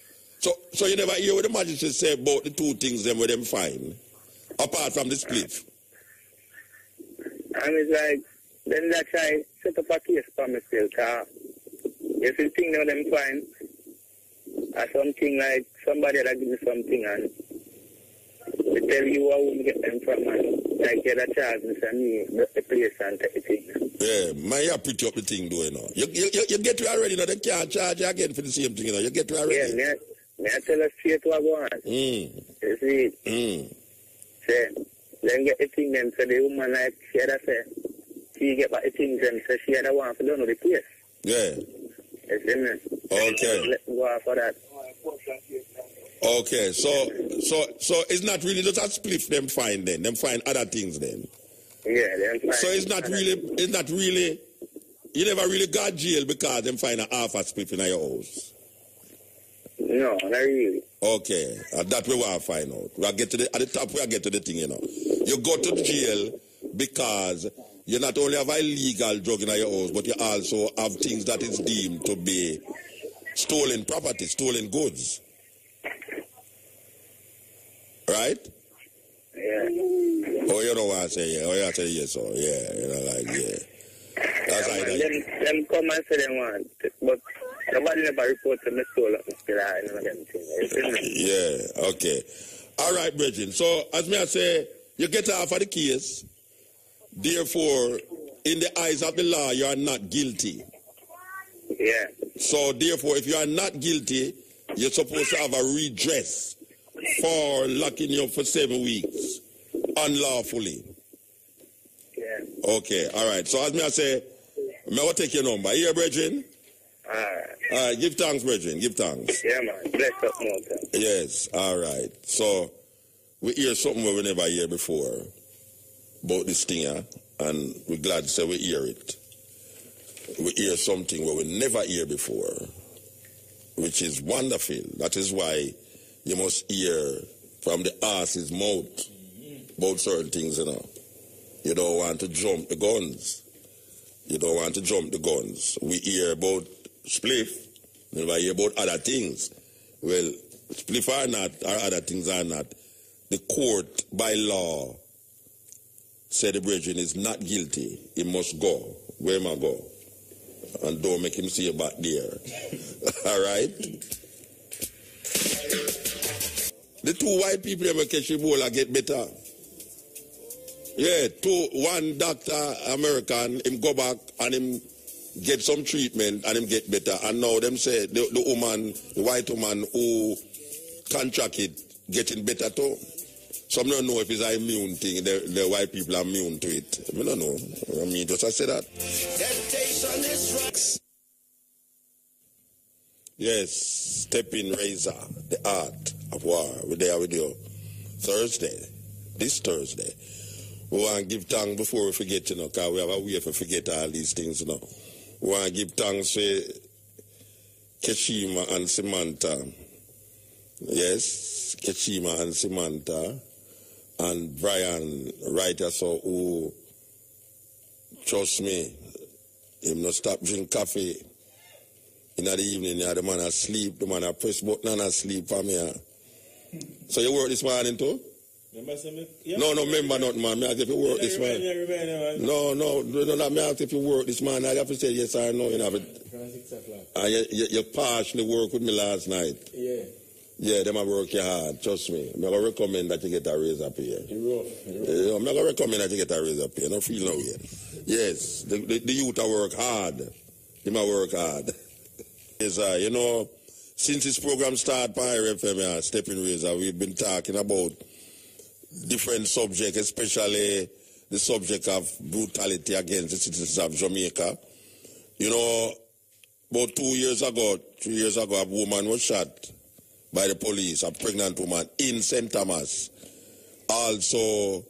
So you never hear what the magistrate say about the two things them where them fine, apart from the split? And it's like, then that try set up a case for me still, because if you think that them fine, or something like somebody that give me something and they tell you where we get them from, and like get a charge and say me the place and take the thing. Yeah, man, you pretty up the thing though, you know. You get to already, you know, they can't charge you again for the same thing, you know. You get to already. Yeah, me I tell her straight what go on. You see? Say, then get the thing then, so the woman like, she had to say, she get back the things then, so she had to want to don't know the case. Yeah. You see me? Okay. Let me go out for that. Okay, so it's not really just a split them find then. Them find other things then. Yeah, them find. So it's not really, you never really got jail because them find a half a split in your house. No, not really. Okay, that we want to find out. We'll get to at the top we'll get to the thing, you know. You go to the jail because you not only have illegal drug in your house, but you also have things that is deemed to be stolen property, stolen goods. Right? Yeah. Oh, you know what I say, yeah. Oh, you say yes, so yeah, you know, like, yeah. That's yeah, like that. Them come and say they want, but nobody never report to me stole up still I know them things. Yeah, okay. All right, Bridget. So, as me I say, you get off of the case, therefore, in the eyes of the law, you are not guilty. Yeah. So, therefore, if you are not guilty, you're supposed to have a redress for locking you up for 7 weeks unlawfully. Yeah. Okay, all right. So as me I say, may I take your number? Here, Brethren? All right, give thanks, Brethren. Give thanks. Yeah, man. Bless up more time. Yes, all right. So we hear something we never hear before about this thing, and we're glad to say we hear it. We hear something we never hear before, which is wonderful. That is why you must hear from the horse's mouth about certain things, you know. You don't want to jump the guns. You don't want to jump the guns. We hear about spliff, we never hear about other things. Well, spliff or not, or other things are not. The court, by law, said the brethren is not guilty. He must go. Where am I go? And don't make him see you back there. All right? The two white people ever catch Ebola get better. Yeah, one doctor, American, him go back and him get some treatment and him get better. And now them say the woman, the white woman who contracted getting better too. Some don't know if it's an immune thing. The white people are immune to it. I don't know. I mean, just I say that. Temptation is rocks. Yes, Stepping Razor, the art of war. We're there with you Thursday, this Thursday. We want to give thanks before we forget, you know, because we have a way to forget all these things, you know. We want to give thanks to Keshima and Samantha. Yes, Keshima and Samantha. And Brian, writer, so who, trust me, him not stop drink coffee. In the evening, the man asleep, the man press button and asleep for me. So you work this morning too? No, remember not, man. Me ask if you work this morning. No, me ask if you work this morning. I have to say yes or no. You know, from 6 o'clock. You passed the work with me last night. Yeah. Yeah, them a work you hard, trust me. I'm going to recommend that you get a raise up here. I'm going to recommend that you get a raise up here. Don't feel no way. Yes, the youth a work hard. Them a work hard. Yes, you know, since this program started by FM, Stepping Razor, we've been talking about different subjects, especially the subject of brutality against the citizens of Jamaica. You know, about 3 years ago, a woman was shot by the police, a pregnant woman in St. Thomas. Also,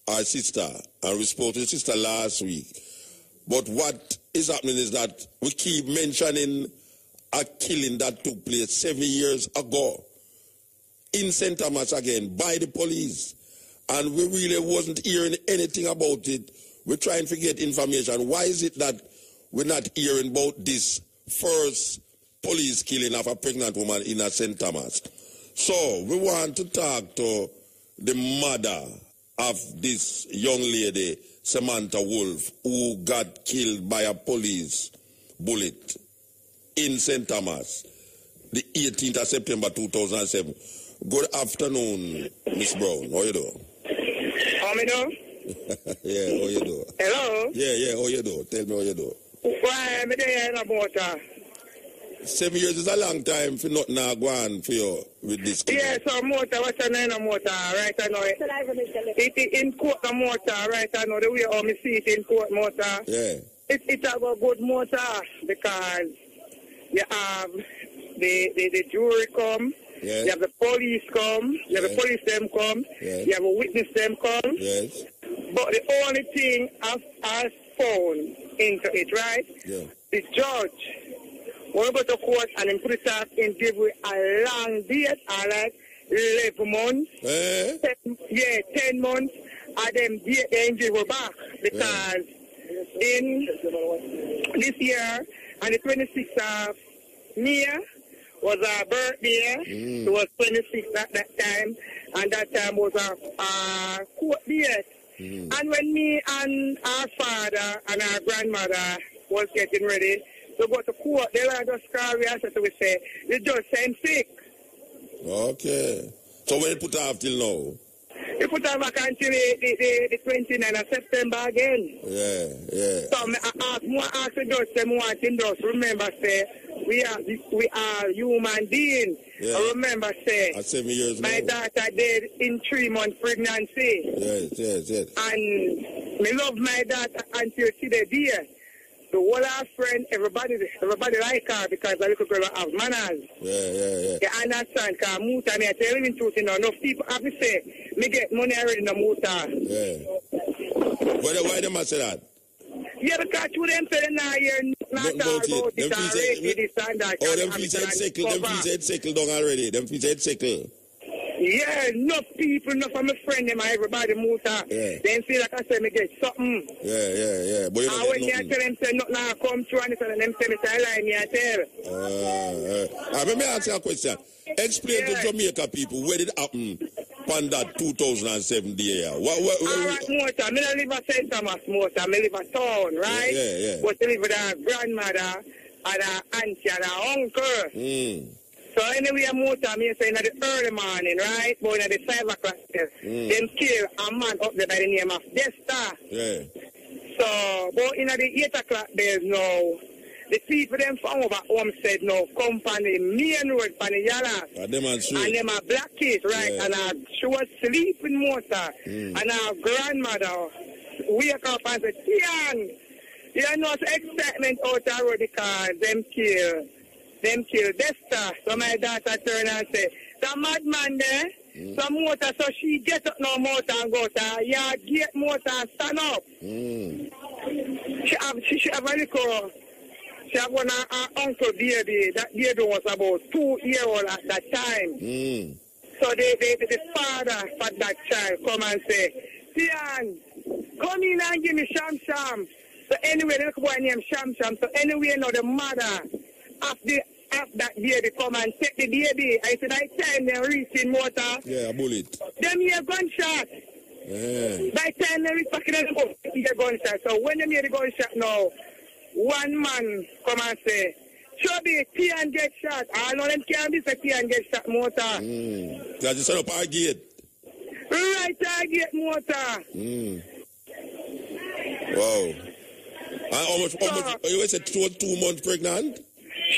our sister, and we spoke to the sister last week. But what is happening is that we keep mentioning a killing that took place 7 years ago in St. Thomas again by the police. And we really wasn't hearing anything about it. we're trying to get information. Why is it that we're not hearing about this first police killing of a pregnant woman in a St. Thomas? So we want to talk to the mother of this young lady, Samantha Wolf, who got killed by a police bullet in St. Thomas, the 18th of September 2007. Good afternoon, Miss Brown. How you doing? How me do? Yeah, how you doing? Hello? Yeah, how you doing? Tell me how you doing. Why am I there in a motor? 7 years is a long time for nothing go on for you with this. Yeah, so motor, what's in a motor, right? I know it in court the motor, right? I know the way how me see it in court motor. Yeah. It's a good motor because you have the jury come, yes. You have the police come, you have the police them come, yes. You have a witness them come. Yes. But the only thing I've found into it, right? Yeah. The judge, when we go to court and then put it up and give you a long date, like 11 months, 10 months, and then they give you back because in this year, on the 26th of May, was our birthday. It was 26 at that time, and that time was our court date. And when me and our father and our grandmother was getting ready to go to court, they let us call me and we say, the judge said sick. Okay. So when you put off till now? You put off back until the 29th of September again. Yeah. So I ask the judge, them want him just remember, say, we are human beings. Yeah. I remember, say, at 7 years my daughter died in 3 months pregnancy. Yes. And me love my daughter until she the day. The whole our friend, everybody like her because the little girl have manners. Yeah. You understand? Because Muta, I tell you the truth, enough people have to say, me get money already in the Muta. Yeah. Why them say that? Yeah, because to them say now you're not all about it already, this and that. Oh, them feet said sickle down already. Them feet said sickle. Yeah, enough people, enough of my friend, them, everybody move out. Yeah. Then feel like I say, me get something. Yeah. But you don't when I tell them, say, nothing now come through, and them say, me say, lie, me I tell. Let me ask you a question. Explain to Jamaica people where did it happen on that 2007 day. All right, Mota, I don't live at St. Thomas, Mota. I live at town, right? Yeah. But I live with our grandmother, and our auntie, and our uncle. So anyway, Mota, me say in the early morning, right? But in the 5 o'clock, them kill a man up there by the name of Desta. Yeah. So, but in the 8 o'clock, there's no. The people them from over home said no, come from the main road from the Yala. And them are black kids, right? Yeah. And she was sleeping Mota. And our grandmother wake up and said, Tian, you know the excitement out the road because them kill Desta. So my daughter turned and said, the madman there, some motor, so she get up no motor and go to her yard, get motor and stand up. She have a little, she have one of her uncle baby, that baby was about 2-year-old at that time. So the father for that child come and say, Tian, come in and give me sham. So anyway, the little boy named Sham. So anyway, now the mother of that baby come and take the baby. I said, I time they reach in motor. Yeah, a bullet. Them hear gunshot. By time they reach back in the gunshot. So when they hear the gunshot now, one man come and say, Chubby, Tian get shot. I know them can't be say Tian get shot motor. That's just set up our gate. Right, our gate motor. Wow. And how much, you said 2 months pregnant?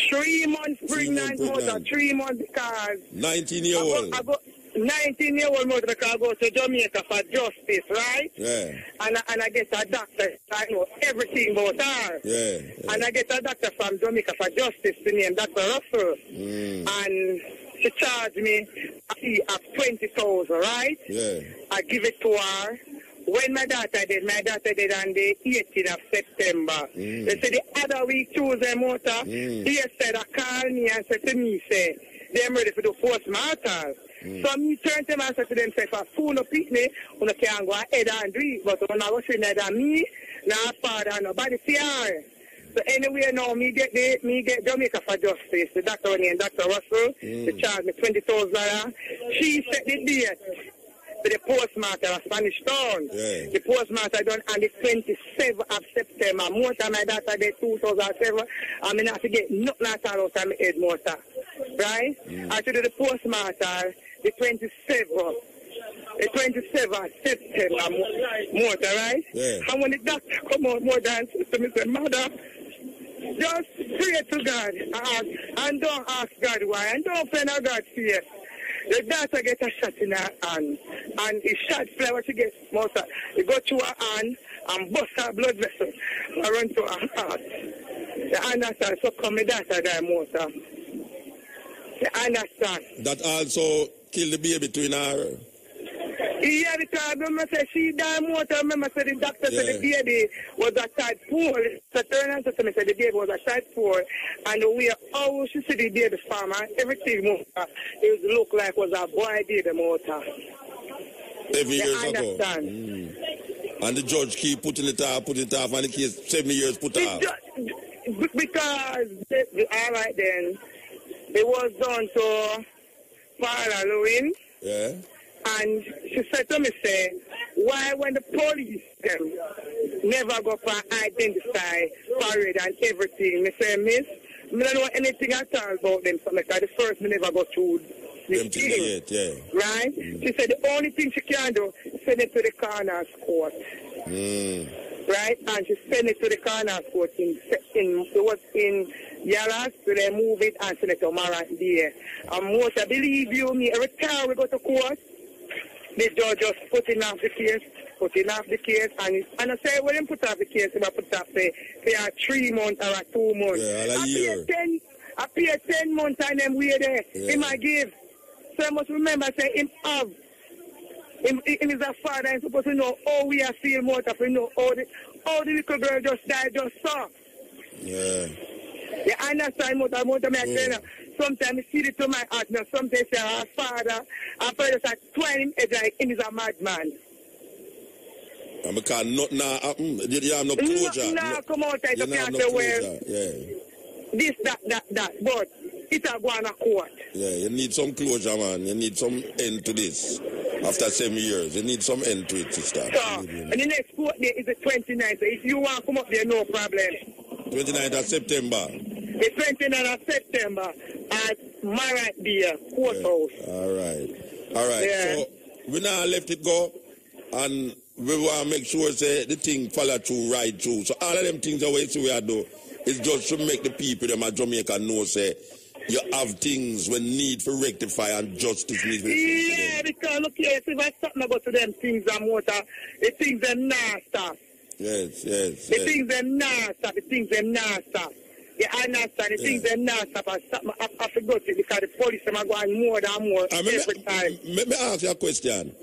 3 months pregnant, mother. 3 months because 19-year-old. I go 19-year-old mother because I go to Jamaica for justice, right? Yeah. And I get a doctor. I know everything about her. Yeah. And I get a doctor from Jamaica for justice to name Dr. Russell. And she charged me a fee of 20,000, right? Yeah. I give it to her. When my daughter did on the 18th of September. They said the other week, Tuesday, motor, he said, call me and said to me, say, them ready for the post-mortal. So me turn to them and say to them, say, if a fool no pick me, you can't go ahead and do it. But when I was saying that me, now father, nobody fear. So anyway, now me get Jamaica for Justice. The doctor named Dr. Russell, they charged me $20,000. She set the date for the postmaster of Spanish Town. Yeah. The postmaster done on the 27th of September. More time my daughter did 2007. I mean, I have to get nothing at all out of my head, motor. Right? I should do the postmaster the 27th. The 27th of September, motor, right? Yeah. And when the doctor come out more than to me, say, Mother, just pray to God and don't ask God why and don't find out God's fear. The daughter get a shot in her hand and the shot fly what she gets motor. It go through her hand and bust her blood vessel and run to her heart. You understand? So come my daughter die motor. You understand? That also killed the baby between her. Yeah, because I remember say she died motor. I remember say the doctor said the baby was a type 4. So turn and said me say the baby was a type 4. And the way how she said the baby farmer, everything motor, it look like was a boy baby motor. Every years understand? Ago. And the judge keep putting it off, and the case 7 years put off. Because, all right then, it was done to Father Louis. Yeah. And she said to me, say, why when the police them never go for identify parade and everything? Me say, miss, I don't know anything at all about them. So the first me never go through the thing. Yeah. Right? She said the only thing she can do is send it to the coroner's court. Right? And she sent it to the coroner's court it was in Yaras, so they move it and send it to Marat there. And most I believe you me, every time we go to court, the judge just putting off the case, and I say, when you put off the case, you put off say a 3 months or a 2 months. Yeah, I pay 10 months and them way there. Yeah. He might give. So I must remember, say, him is a father, he's supposed to know how we are feel more to know how the little girl just died, just saw. Yeah. You understand motor me again. Sometimes I see it to my heart now. Sometimes I say our father just like 20 like him is a madman. And because nothing now happen, you have no closure. No, come out and you can't say, well, this, that. But it's a go on a court. Yeah, you need some closure, man. You need some end to this. After 7 years, you need some end to it, sister. So, and the next court day is the 29th. So if you want to come up there, no problem. 29th of September. The 29th of September at Marat Deer Courthouse. Yeah. All right. Yeah. So we now left it go, and we want to make sure say the thing follow through, right through. So all of them things that we see we are do is just to make the people them at Jamaica know say you have things when need for rectify and justice needs to be. Yeah, because look here, if I something about to them things and water, the things them not stop. Yes. The things them not stop. You understand? The things them not stop. I forgot it because the police are going more and more every time. Let me ask you a question.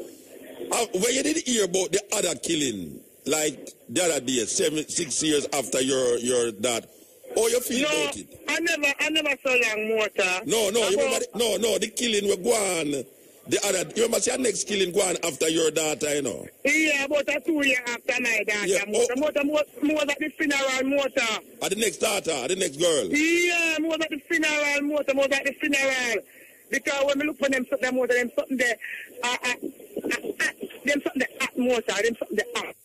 When you did hear about the other killing, like the other day, 6 years after your dad, how you feel about it? I never saw long motor. No, the killing will go on. You remember your next killing go on after your daughter, you know? Yeah, about 2 years after my daughter. Yeah. More at the funeral motor. At the next daughter, the next girl? Yeah, more at the funeral motor, more at the funeral. Because when we look for them motor, them something there, them something there at motor, them something there at.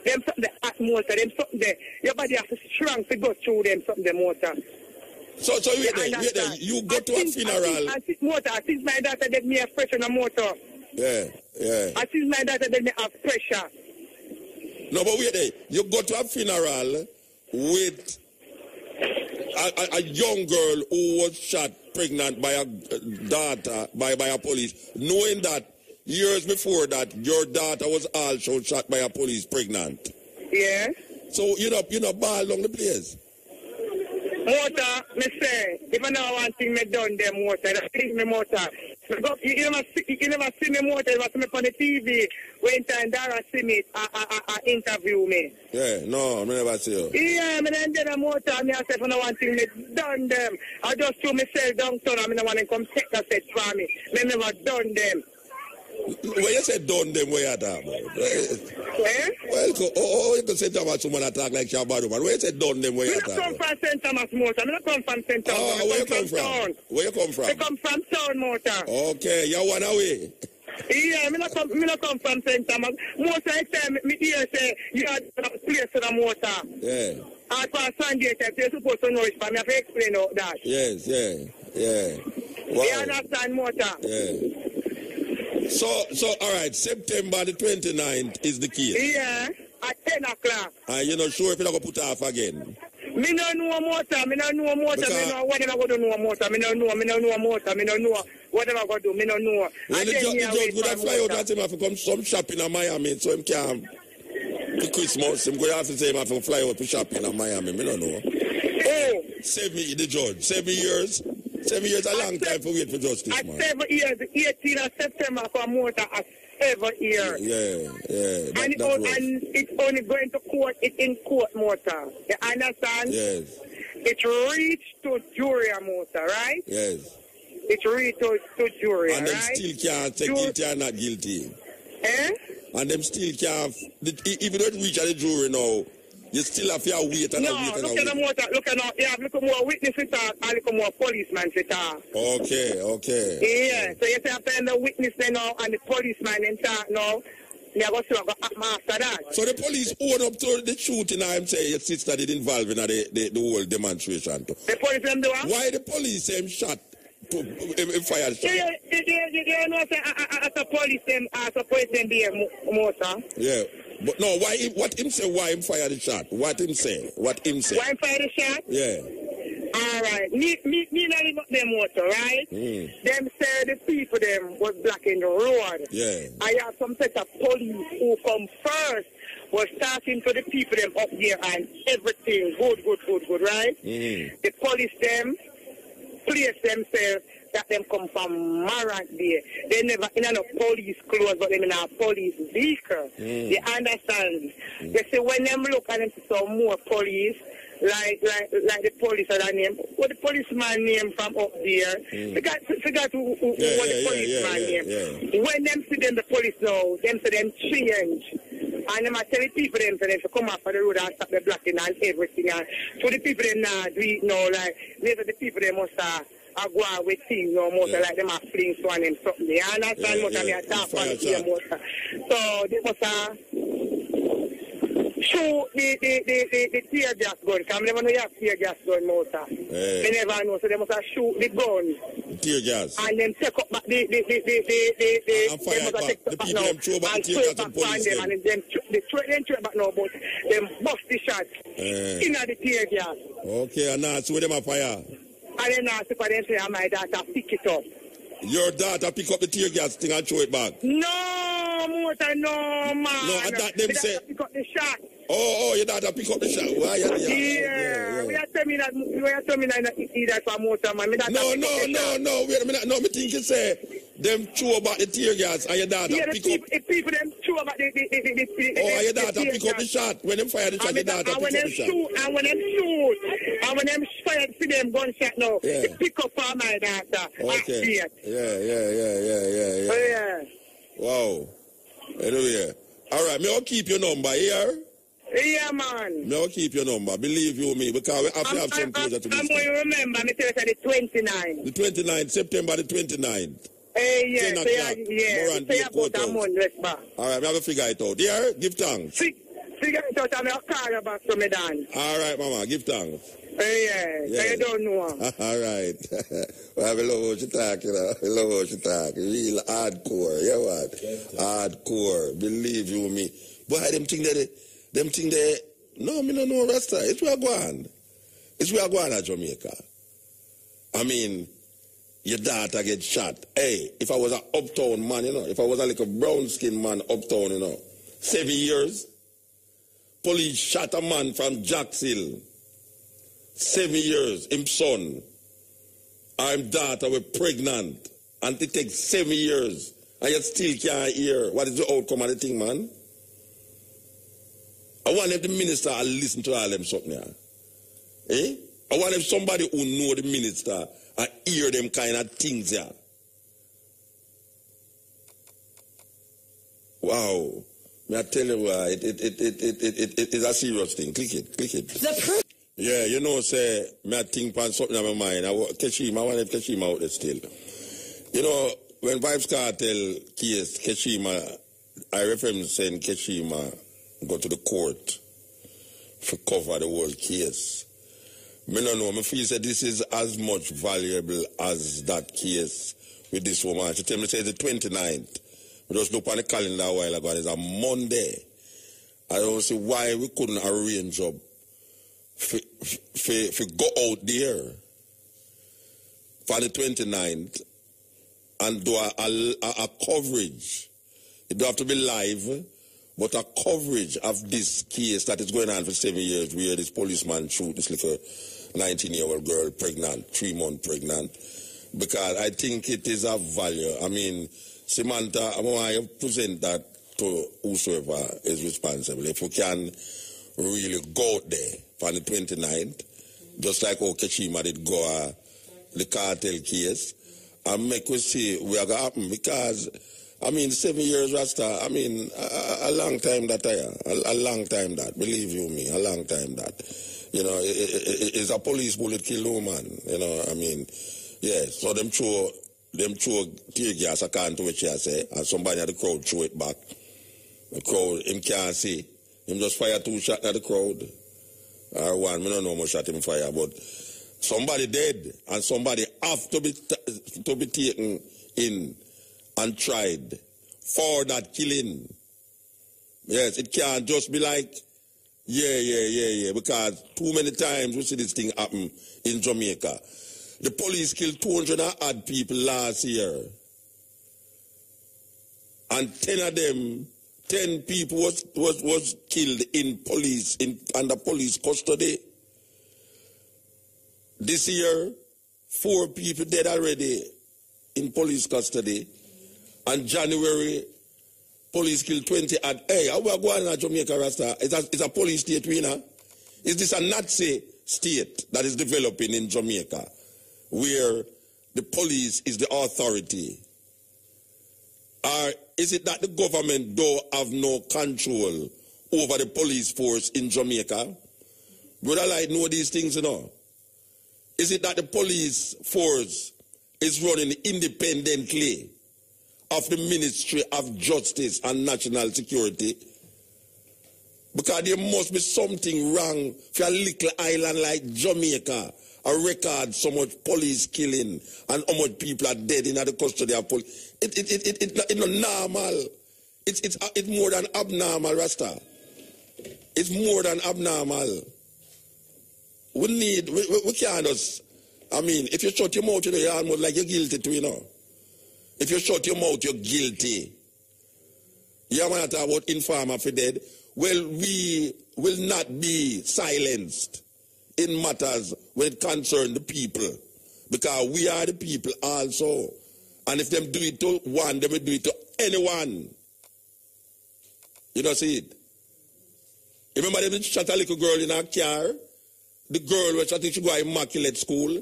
Them something there at motor, them something there. Your body has to strong to go through them something there motor. So wait there. You go to a funeral. I think my daughter gave me a pressure on a motor. Yeah. I think my daughter gave me a pressure. No, but wait there. You go to a funeral with a young girl who was shot pregnant by a daughter, by a police, knowing that years before that your daughter was also shot by a police pregnant. Yeah. So you know ball along the place. Motor, me say, if I know one thing me done them motor, that is me motor. You never see me motor, you never see me on the TV. When time Dara see me, interview me. Yeah, no, I never see you. Yeah, I then get a motor, and I say, for no one thing, me done them. I just threw myself downtown, and I want to come take a set for me. Me never done them. When you say done them, where you talk about? Eh? Well, you can say Thomas someone attack like Shabadu, but when you say done them, where you talk about? I come from St. Thomas Motor. I come from St. Thomas. Oh, where you come from? Where you come from? I come from Town Motor. Okay, you one away. Yeah, I come from St. Thomas. Most of the time, me hear say, you have a place for the motor. Yeah. As far as Sunday, you're supposed to know it, but I have to explain all that. Yes. Wow. You understand motor? Yeah. So, all right, September the 29th is the case. Yeah, at 10 o'clock. You're not sure if you're going to put off again? Me no know motor, me no know motor, Because me no whatever go do know motor, me no know motor, me no know whatever go do, me no know. Well, the judge would have fly out and him have to come some shopping in Miami, so him can't for Christmas, him go have to say him have to fly out to shopping in Miami, me no know. Oh. Save me, the judge, 7 years. 7 years a long time for wait for justice, at man. 7 years, 18 of September for motor at 7 years. Yeah. And it's only going to court, it's in court motor. You understand? Yes. It reached to jury motor, right? Yes. It reached to jury, and them right? still can't say guilty or not guilty. Eh? And them still can't, if you don't reach at the jury now, you still have to wait and wait and wait. Look at the motor, you have look more witnesses and look more policemen to talk. Okay. Yeah, so you have to the witness now and the policeman in talk now. They go to after that. So the police own up to the shooting and say your sister did involve in the whole demonstration. The police them do what? Why the police him shot? Fired shot? You know, as a police them be a motor. Yeah. But no, what him say, why him fire the shot? What him say? Why him fire the shot? Yeah. All right. Me not even them motor, right? Them say the people them was blocking the road. Yeah. I have some set of police who come first was talking to the people them up there and everything good, right? The police them place themselves that them come from Marant there. They never in a police clothes, but them in a police vehicle. They understand. They say when them look and them see some more police, like the police are name. What the policeman name from up there? Forgot who what the policeman name. When them see them the police now, them say them change. And them are telling people them for them to come off of the road and stop the blocking and everything. And so the people them now do it now, like maybe the people them must go on with things no more, like them are fling so and them something. They understand what I mean, I talk about the motor. So they must shoot the tear gas gun, because I never know you have tear gas gun motor. They never know, so they must shoot the gun. Tear gas. And then take up back the fire back. The people them throw back the tear gas and police them. And then they throw back now, but them bust the shot in the tear gas. Okay, and now so them a fire. And then I for them say, my daughter pick it up. Your daughter pick up the tear gas thing and throw it back? No, motor, no, man. No, and that them say. Pick up the shot. Oh, your daughter pick up the shot. Why? Yeah. We are telling me that either for motor, man. No. Wait a minute. No, me think you say them throw back the tear gas and your daughter pick up. The people them throw back the your daughter pick up the shot. When them fire the shot, your daughter pick up the shot. And when them shoot, and when them fire see them gunshot now, they pick up for my daughter. Okay. Yeah. Oh, yeah. Wow. Anyway. All right, may I keep your number here? Yeah, man. May I keep your number? Believe you me, because we have to have some closer to this. I'm going to remember, me tell you the 29th. The 29th, September the 29th. Yeah. So you put a month left back. All right, I have to figure it out. Yeah, give thanks. Figure it out, and I'll call you back to me, Dan. All right, Mama, give thanks. Yeah, so you don't know. All right. Well, I love what you talk, you know. I love what you talk. Real hardcore. You know what? Hardcore. Believe you me. Boy, them think that, no, me no know Rasta. It's where I go on. It's where I go on at Jamaica. I mean, your daughter get shot. Hey, if I was an uptown man, you know, if I was a like a brown-skinned man uptown, you know, 7 years, police shot a man from Jackshill. 7 years, him son, I'm daughter, we're pregnant. and it takes 7 years, and you still can't hear what is the outcome of the thing, man. I want if the minister will listen to all them something here. Eh? I want if somebody who know the minister and hear them kind of things here. Wow. May I tell you why? It is a serious thing. Click it. Yeah, you know, say, may I think on something on my mind. I want Keshima out there still. You know, when Vibes Cartel case, Keshima, I reference saying Keshima go to the court for cover the whole case. I don't know, I feel that this is as much valuable as that case with this woman. She tell me, say, the 29th. I just look on the calendar a while ago, and it's a Monday. I don't see why we couldn't arrange up for go out there for the 29th and do a coverage. It don't have to be live, but a coverage of this case that is going on for 7 years, where this policeman shoot this little 19-year-old girl pregnant, 3 months pregnant, because I think it is of value. I mean, Samantha, I want to present that to whosoever is responsible. If we can really go out there for the 29th, just like how Keshima did go the cartel case, and make us see where it's going to happen. Because, I mean, 7 years, Rasta, I mean, a long time that a long time that, believe you me, a long time that. You know, it's a police bullet kill no man, you know, I mean, yeah, so them throw tear gas, I can't do what you say, and somebody at the crowd throw it back. The crowd, him can't see. Him just fire 2 shots at the crowd. Or one, I don't know how much shot him fire, but somebody dead, and somebody have to be taken in and tried for that killing. Yes, it can't just be like, yeah, because too many times we see this thing happen in Jamaica. The police killed 200 and odd people last year. And 10 of them, 10 people was killed in police, under police custody. This year, 4 people dead already in police custody. And January, police killed 20 odd. Hey, how are we going to Jamaica, Rasta? It's a police state, we know. Is this a Nazi state that is developing in Jamaica, where the police is the authority? Or is it that the government don't have no control over the police force in Jamaica? Brother Light know these things, you know. Is it that the police force is running independently of the Ministry of Justice and National Security? Because there must be something wrong for a little island like Jamaica, a record so much police killing and how much people are dead in the custody of police. It's not normal. It's more than abnormal, Rasta. It's more than abnormal. We can't just, I mean, if you shut your mouth, you're almost like you're guilty too, you know. If you shut your mouth, you're guilty. You want to talk about informer for dead? Well, we will not be silenced in matters when it concerns the people, because we are the people also. And if them do it to one, they will do it to anyone. You don't see it? You remember them shot a little girl in her car? The girl was, I think she go to Immaculate School.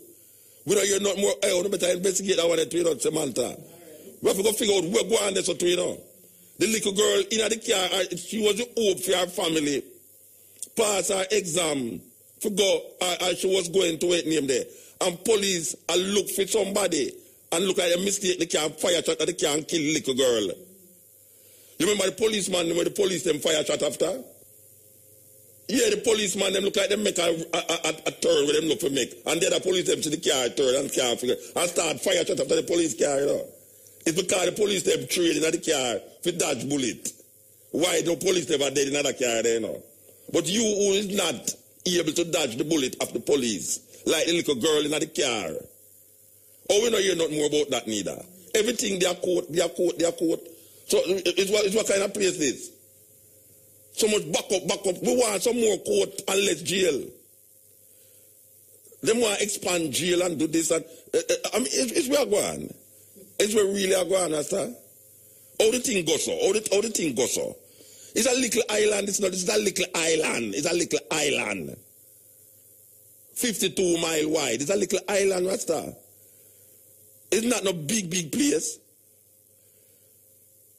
We don't hear nothing more. Hey, we better investigate that one, you know, Samantha. We have to go figure out where go on there, so you know. The little girl in the car, she was the hope for her family. Pass her exam. For go, she was going to wait name there. And police look for somebody and look at a mistake, they can't fire shot and they can't kill the little girl. You remember the policeman when the police them fire shot after? Yeah, the policeman them look like them make a turn where them look for make. And then the police them see the car turn and can't figure and start fire shot after the police car, you know. It's because the police them trained in the car for dodge bullet. Why the police never dead in the car there, you know? But you who is not able to dodge the bullet of the police, like the little girl in the car. Oh, we don't hear nothing more about that neither. Everything they are court. So it's what kind of place this? So much back up. We want some more court and less jail. They want to expand jail and do this. And, I mean, it's where going. It's where really are going, understand? How the thing goes so? How the thing goes so? It's a little island. It's a little island. It's a little island. 52 mile wide. It's a little island, Rasta. It's not no big place.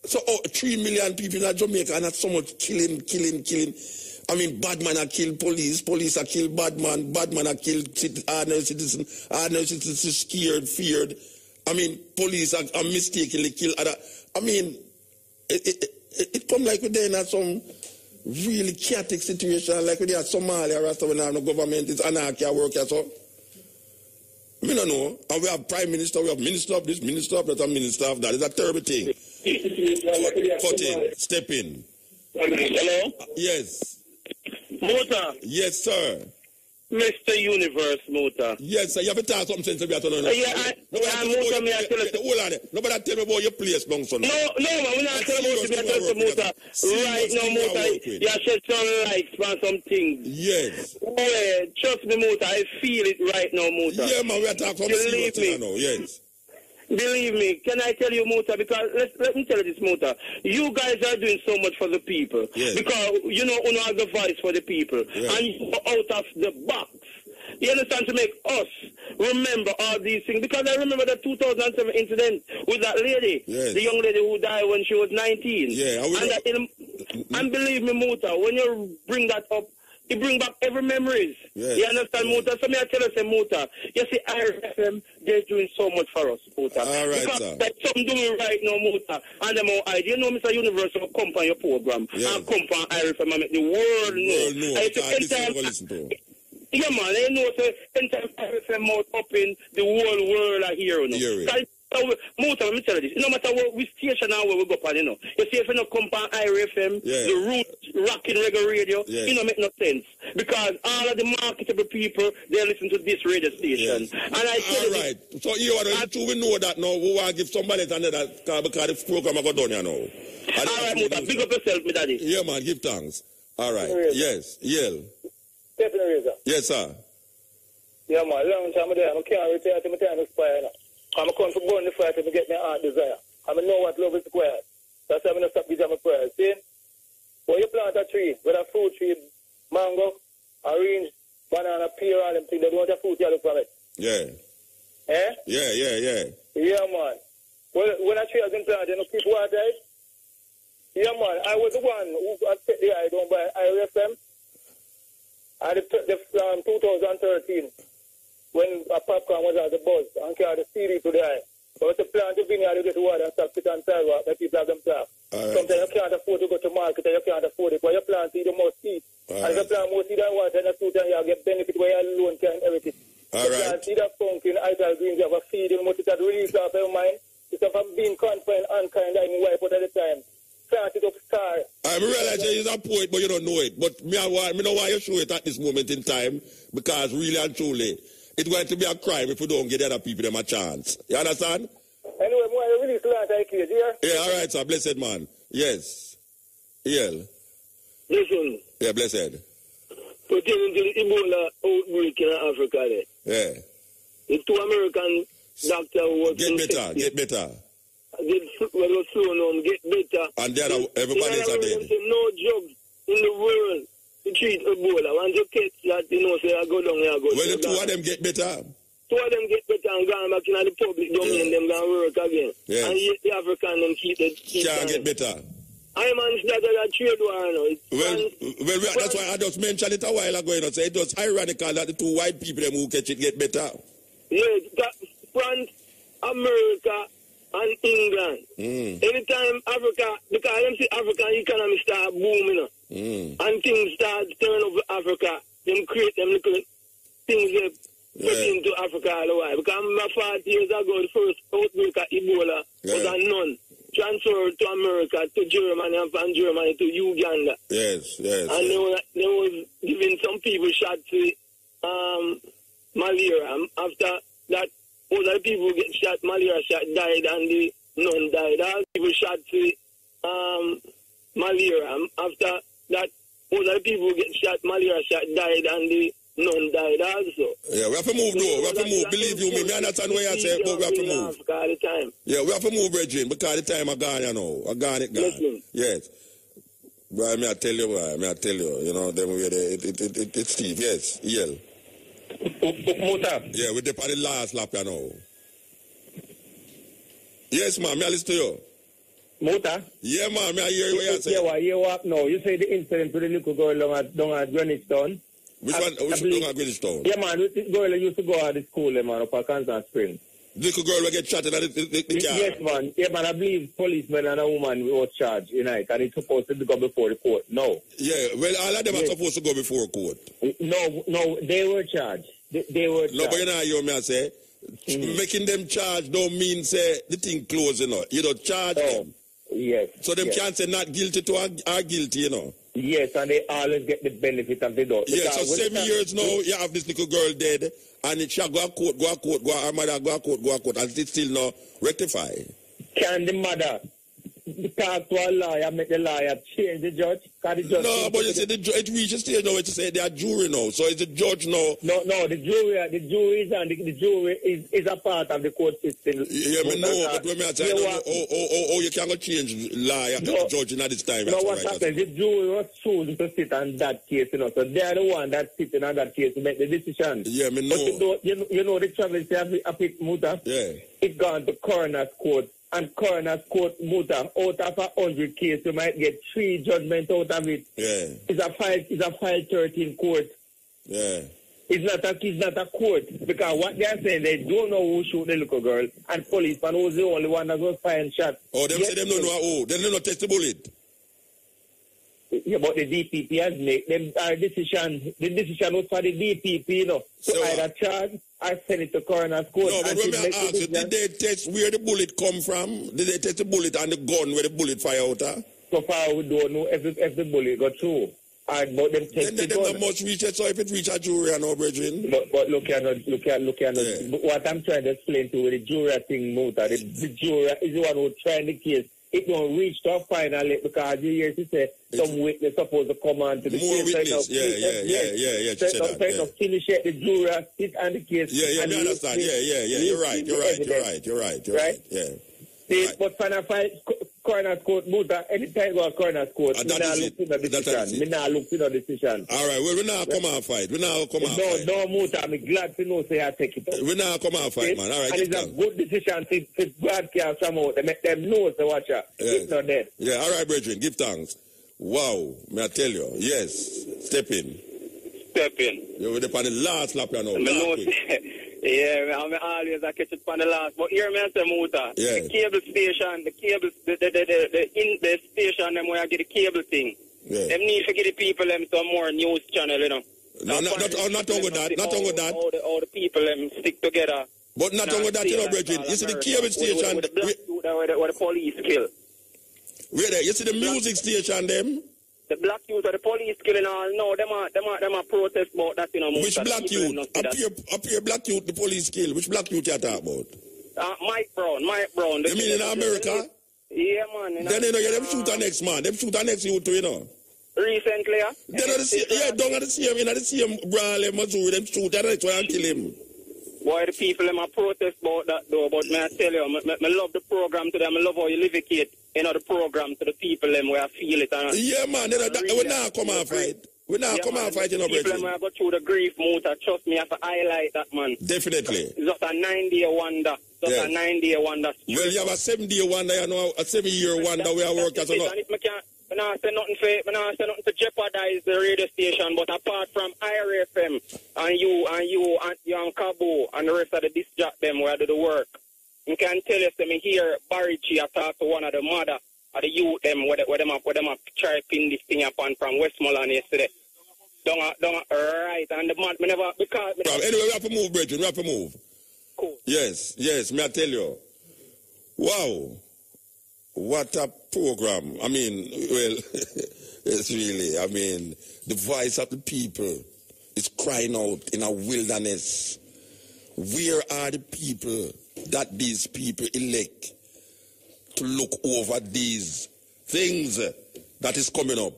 So 3 million people in Jamaica and not so much killing. I mean, bad man are kill police are kill bad man are kill ordinary citizen scared, feared. I mean, police are mistakenly kill other. I mean, it come like we're in some really chaotic situation, like we have Somalia, Rasta, when no government, it's anarchy at work, so. I don't know. And we have prime minister, we have minister of this, minister of that, and minister of that. It's a terrible thing. Cut in, step in. Hello? Yes. Muta. Yes, sir. Mr. Universe, Muta. Yes, sir. You have to talk something sense about it. Muta, me I tell you. Hold on. Nobody tell me about your place, long son. No, man, we're not telling about me. I tell you, Muta. Right now, Muta, you shed some lights on some things. Yes. Well, trust me, Muta, I feel it right now, Muta. Yeah, man, we are talking from serious things now, yes. Believe me, can I tell you, Muta? Because let me tell you this, Muta. You guys are doing so much for the people. Yes. Because, you know, you have the voice for the people. Yes. And you go out of the box. You understand? To make us remember all these things. Because I remember the 2007 incident with that lady. Yes. The young lady who died when she was 19. Yeah. And believe me, Muta, when you bring that up, it bring back every memories. Yes. You understand, Muta? So me I tell you, say, Muta, you see, IRFM, they're doing so much for us, Muta. All right, because sir. that's something doing right now, Muta. And them all idea. You know, Mr. Universe will come on your program. Yes. And come on IRFM and make the world know. Listen to. Yeah, man, I know, so anytime IRFM out up in the whole world are here, you know. Muta, let me tell you this. No matter what we station and where we go on, you know. You see, if you don't come on IRFM, the root rocking reggae radio, you know, make no sense. Because all of the marketable people, they listen to this radio station. Yes. And I tell all right. So you are the we know that now. We want to give somebody another because the program I got done, you know. All right, Muta, big up yourself, me daddy. Yeah, man, give thanks. All right. Yes. Yell. Stephen Razor. Yes, sir. Yeah, man, long time there. I can't retire to my time expire now. I'm going to burn the fire to get my heart desire. I know what love is required. That's why I'm going to stop giving my prayers. See? When you plant a tree, whether a fruit tree, mango, orange, banana, pear, all them things, they don't want a fruit you look from it. Yeah. Eh? Yeah. Yeah, man. Well, when a tree has been planted, you know, keep water it. Yeah, man. I was the one who got set the eye down by IRFM. I did the 2013. When a popcorn was at the bus and carried the CD to the eye. So it's a plant to vineyard, you get water and stop sit on sidewalk, let people have them talk. Right. Sometimes you can't afford to go to market and you can't afford it. But you plant seed, you must eat. And if you plant more seed and water in a fruit and you get benefit where you alone can inherit it. All you right. plant seed of pumpkin, ital greens, you have a feed, you must it release off your mind. Instead of being confined, unkind, and wipe out at the time. Plant it up star. I realize you're a poet, but you don't know it. But me know why you show it at this moment in time, because really and truly, it's going to be a crime if we don't give the other people them a chance. You understand? Anyway, more you really slant I cage, yeah, all right, sir. Blessed man. Yes. Yeah. Listen. Yeah, blessed. Pertaining to the Ebola outbreak in Africa there. Yeah. The 2 American doctors was get better. Well, slow on, get better. And the other, everybody is dead. No drugs in the world to treat Ebola. Once you catch that, you know, say I go down here, I go down. Well, the 2 of them get better. 2 of them get better and gone back in the public domain, them going to work again. Yes. And yet the African them keep it. Can't get better. I man, that's a trade war now. Well, that's why I just mentioned it a while ago. You know, say it was ironical that the 2 white people them who catch it get better. Yeah, France, America, and England. Anytime Africa, because them see African economy start booming, and things start turning over Africa, them create them little things that put into Africa all the while. Because my 40 years ago, the first outbreak of Ebola was a nun transferred to America, to Germany, and from Germany to Uganda. Yes. And they was giving some people shots to malaria. After that, all the people who get shot, malaria shot, died, and the nun died. All people shot to malaria. After that, all the people who get shot, malaria shot, died, and the none died also. Yeah, we have to move though. We have to move. Believe you me, I understand what you say, but we have to move. Yeah, we have to move, Regine, because the time I gone, you know. I gone it, gone. Yes. Boy, may I tell you, you know, then it's Steve, yes, EL. Muta. Yeah, we're the last lap, you know. Yes, ma'am, may I listen to you? Muta? Yeah, ma'am, may I hear you what you say? Yeah, what you up now? You say the incident with the little girl down at Greenwich Town? Which one down at Greenwich Town? Yeah, man, the girl used to go out of school, man, up at Kansas Spring. The little girl will get shot in the car? Yes, man. Yeah, man, I believe policemen and a woman was charged, you know, and it's supposed to go before the court. No. Yeah, well, all of them are supposed to go before court. No, they were charged. They were charged. No, but you know, you may say, making them charge don't mean, say, the thing closed, you know. You don't charge them. Yes. So them can't say not guilty to are guilty, you know. Yes, and they always get the benefit of the doubt. Yeah, so 7 years now, you have this little girl dead, and it shall go to court, her mother go to court, and it still not rectify. Can the mother talk to a lawyer, make the lawyer change the judge? No, but you see, it reaches stage now where to say they are jury now, so it's the judge now. No, the jury is a part of the court system. Yeah, but no, but when I say, you can't change lawyer, judge in this time. No, what happened, the jury was chosen to sit on that case, you know, so they are the one that's sitting on that case to make the decision. Yeah, me know. But you know the trouble is, I pick Muta. Yeah. It gone to coroner's court. And coroner's court, Muta, out of 100 cases, you might get 3 judgments out of it. Yeah. It's a file 13 court. Yeah. It's not a court. Because what they are saying, they don't know who shoot the little girl. And policeman was the only one that was firing shots. Oh, them say them don't know who. They don't know test the bullet. Yeah, but the DPP has made them decision. The decision was for the DPP, you know, to either charge or send it to coroner's court. No, but when I ask you, did they test where the bullet come from? Did they test the bullet and the gun where the bullet fire out? So far, we don't know if the bullet got through. But them test then they must reach it. So if it reach a jury, I know, brethren. But look at what I'm trying to explain to you, the jury thing, Muta. The jury is the one who trying the case. It don't reach to a final because you hear to say some witness supposed to come on to the more case. Witness, yeah. So finish it, the juror sit on the case. Yeah, I understand. Yeah. You're right. Yeah. See, but when I find coroner's court, Muta, anytime go to coroner's court, me not look in the decision. All right, well, we now come and fight. No, Muta, I'm glad to know say I take it up. We now come and fight, man. All right, and it's a good decision to broadcast some out. They make them know to watch out. It's not dead. Yeah, all right, brethren, give thanks. Wow, may I tell you? Yes, step in. You're with the last lap, you know. Yeah, I'm always I catch it on the last. But here, man, say Muta. Yeah. The cable station, the station, them where I get the cable thing. Yeah. Them need to get the people them some more news channel, you know. No, not on with that. All the people them stick together. But not on with that, you know, Bridget. You see the cable station. Where the police kill. Where there? You see the music station, them? The black youth or the police killing all. No, them are protest about that, you know. Which black youth? Up here, black youth, the police kill. Which black youth you talk about? Mike Brown. You mean in America? Yeah, man. Then, you know, them shoot the next man. Them shoot the next youth too, you know. Recently, yeah? Down at the same brawl, Missouri, them shoot the next one and kill him. Why the people them are protest about that though, but may I tell you, I love the program to them, I love how you livicate, you know, the program to the people them where I feel it. And yeah, man, we now come and fight. We now come and fight, you know, people them where I go through the grief, Muta, trust me, I have to highlight that, man. Definitely. It's just a 9-day wonder. A 9-day wonder. Well, you have a 7-day wonder, you know, a 7-year wonder where I work as a lot. I don't say nothing to jeopardize the radio station, but apart from IRFM and you and Cabo and the rest of the disc jock them where I do the work, you can tell us me here Barry G I talked to one of the mother of the youth them where them are try pin this thing upon from Westmoreland yesterday. Don't right and the man me never because anyway we have to move, Bridget, we have to move. Cool. Yes, may I tell you. Wow. What a program. I mean, well, it's really, I mean, the voice of the people is crying out in a wilderness. Where are the people that these people elect to look over these things that is coming up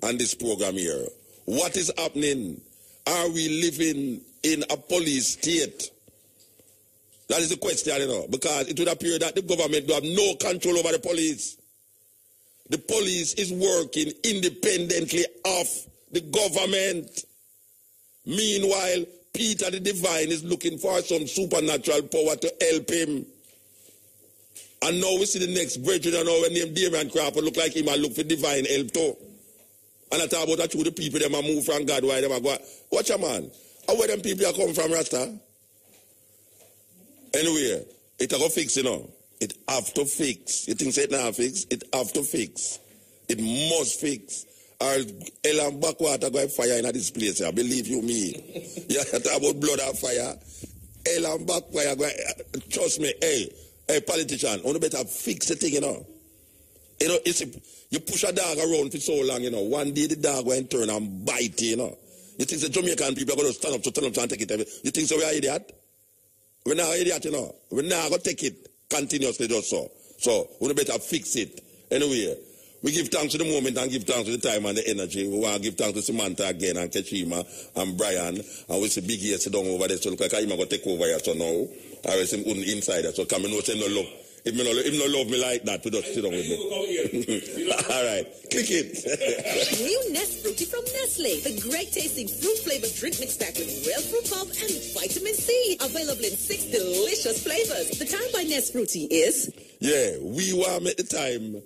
on this program here? What is happening? are we living in a police state? That is the question, you know, because it would appear that the government will have no control over the police. The police is working independently of the government. Meanwhile, Peter the Divine is looking for some supernatural power to help him. And now we see the next brethren and our name Damian Crawford look like him and look for divine help too. And I talk about that to the people them a move from God why them a go. Watch a man. And where them people are come from, Rasta? Anyway, it a go fix, you know. It have to fix. You think say it not fix? It have to fix. It must fix. Or hell and backwater go fire in this place. I believe you me. You talk about blood and fire. Hell and backfire go. Trust me, hey politician, you better fix the thing, you know. You know, you push a dog around for so long, you know. One day the dog will turn and bite you, you know. You think the Jamaican people are going to stand up and take it? You think so we are idiot? We're not idiot, you know. We're not going to take it continuously just so. So, we better fix it. Anyway, we give thanks to the moment and give thanks to the time and the energy. We want to give thanks to Samantha again and Kechima and Brian. And we see Big here sit down over there. So look like I'm going to take over here so now. I will see him inside there. So come and say no love. If no love me like that, we just sit down with me. All right, click it. New Nest Fruity from Nestle. The great tasting fruit flavored drink mix packed with real fruit pulp and vitamin C. Available in 6 delicious flavors. The time by Nest Fruity is? Yeah, we want at the time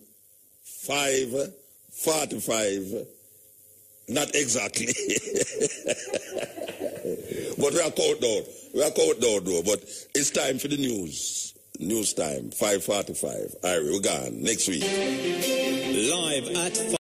5:45. Not exactly. But we are countdown. We are countdown though. But it's time for the news. News time, 5:45. All right, we're gone. Next week. Live at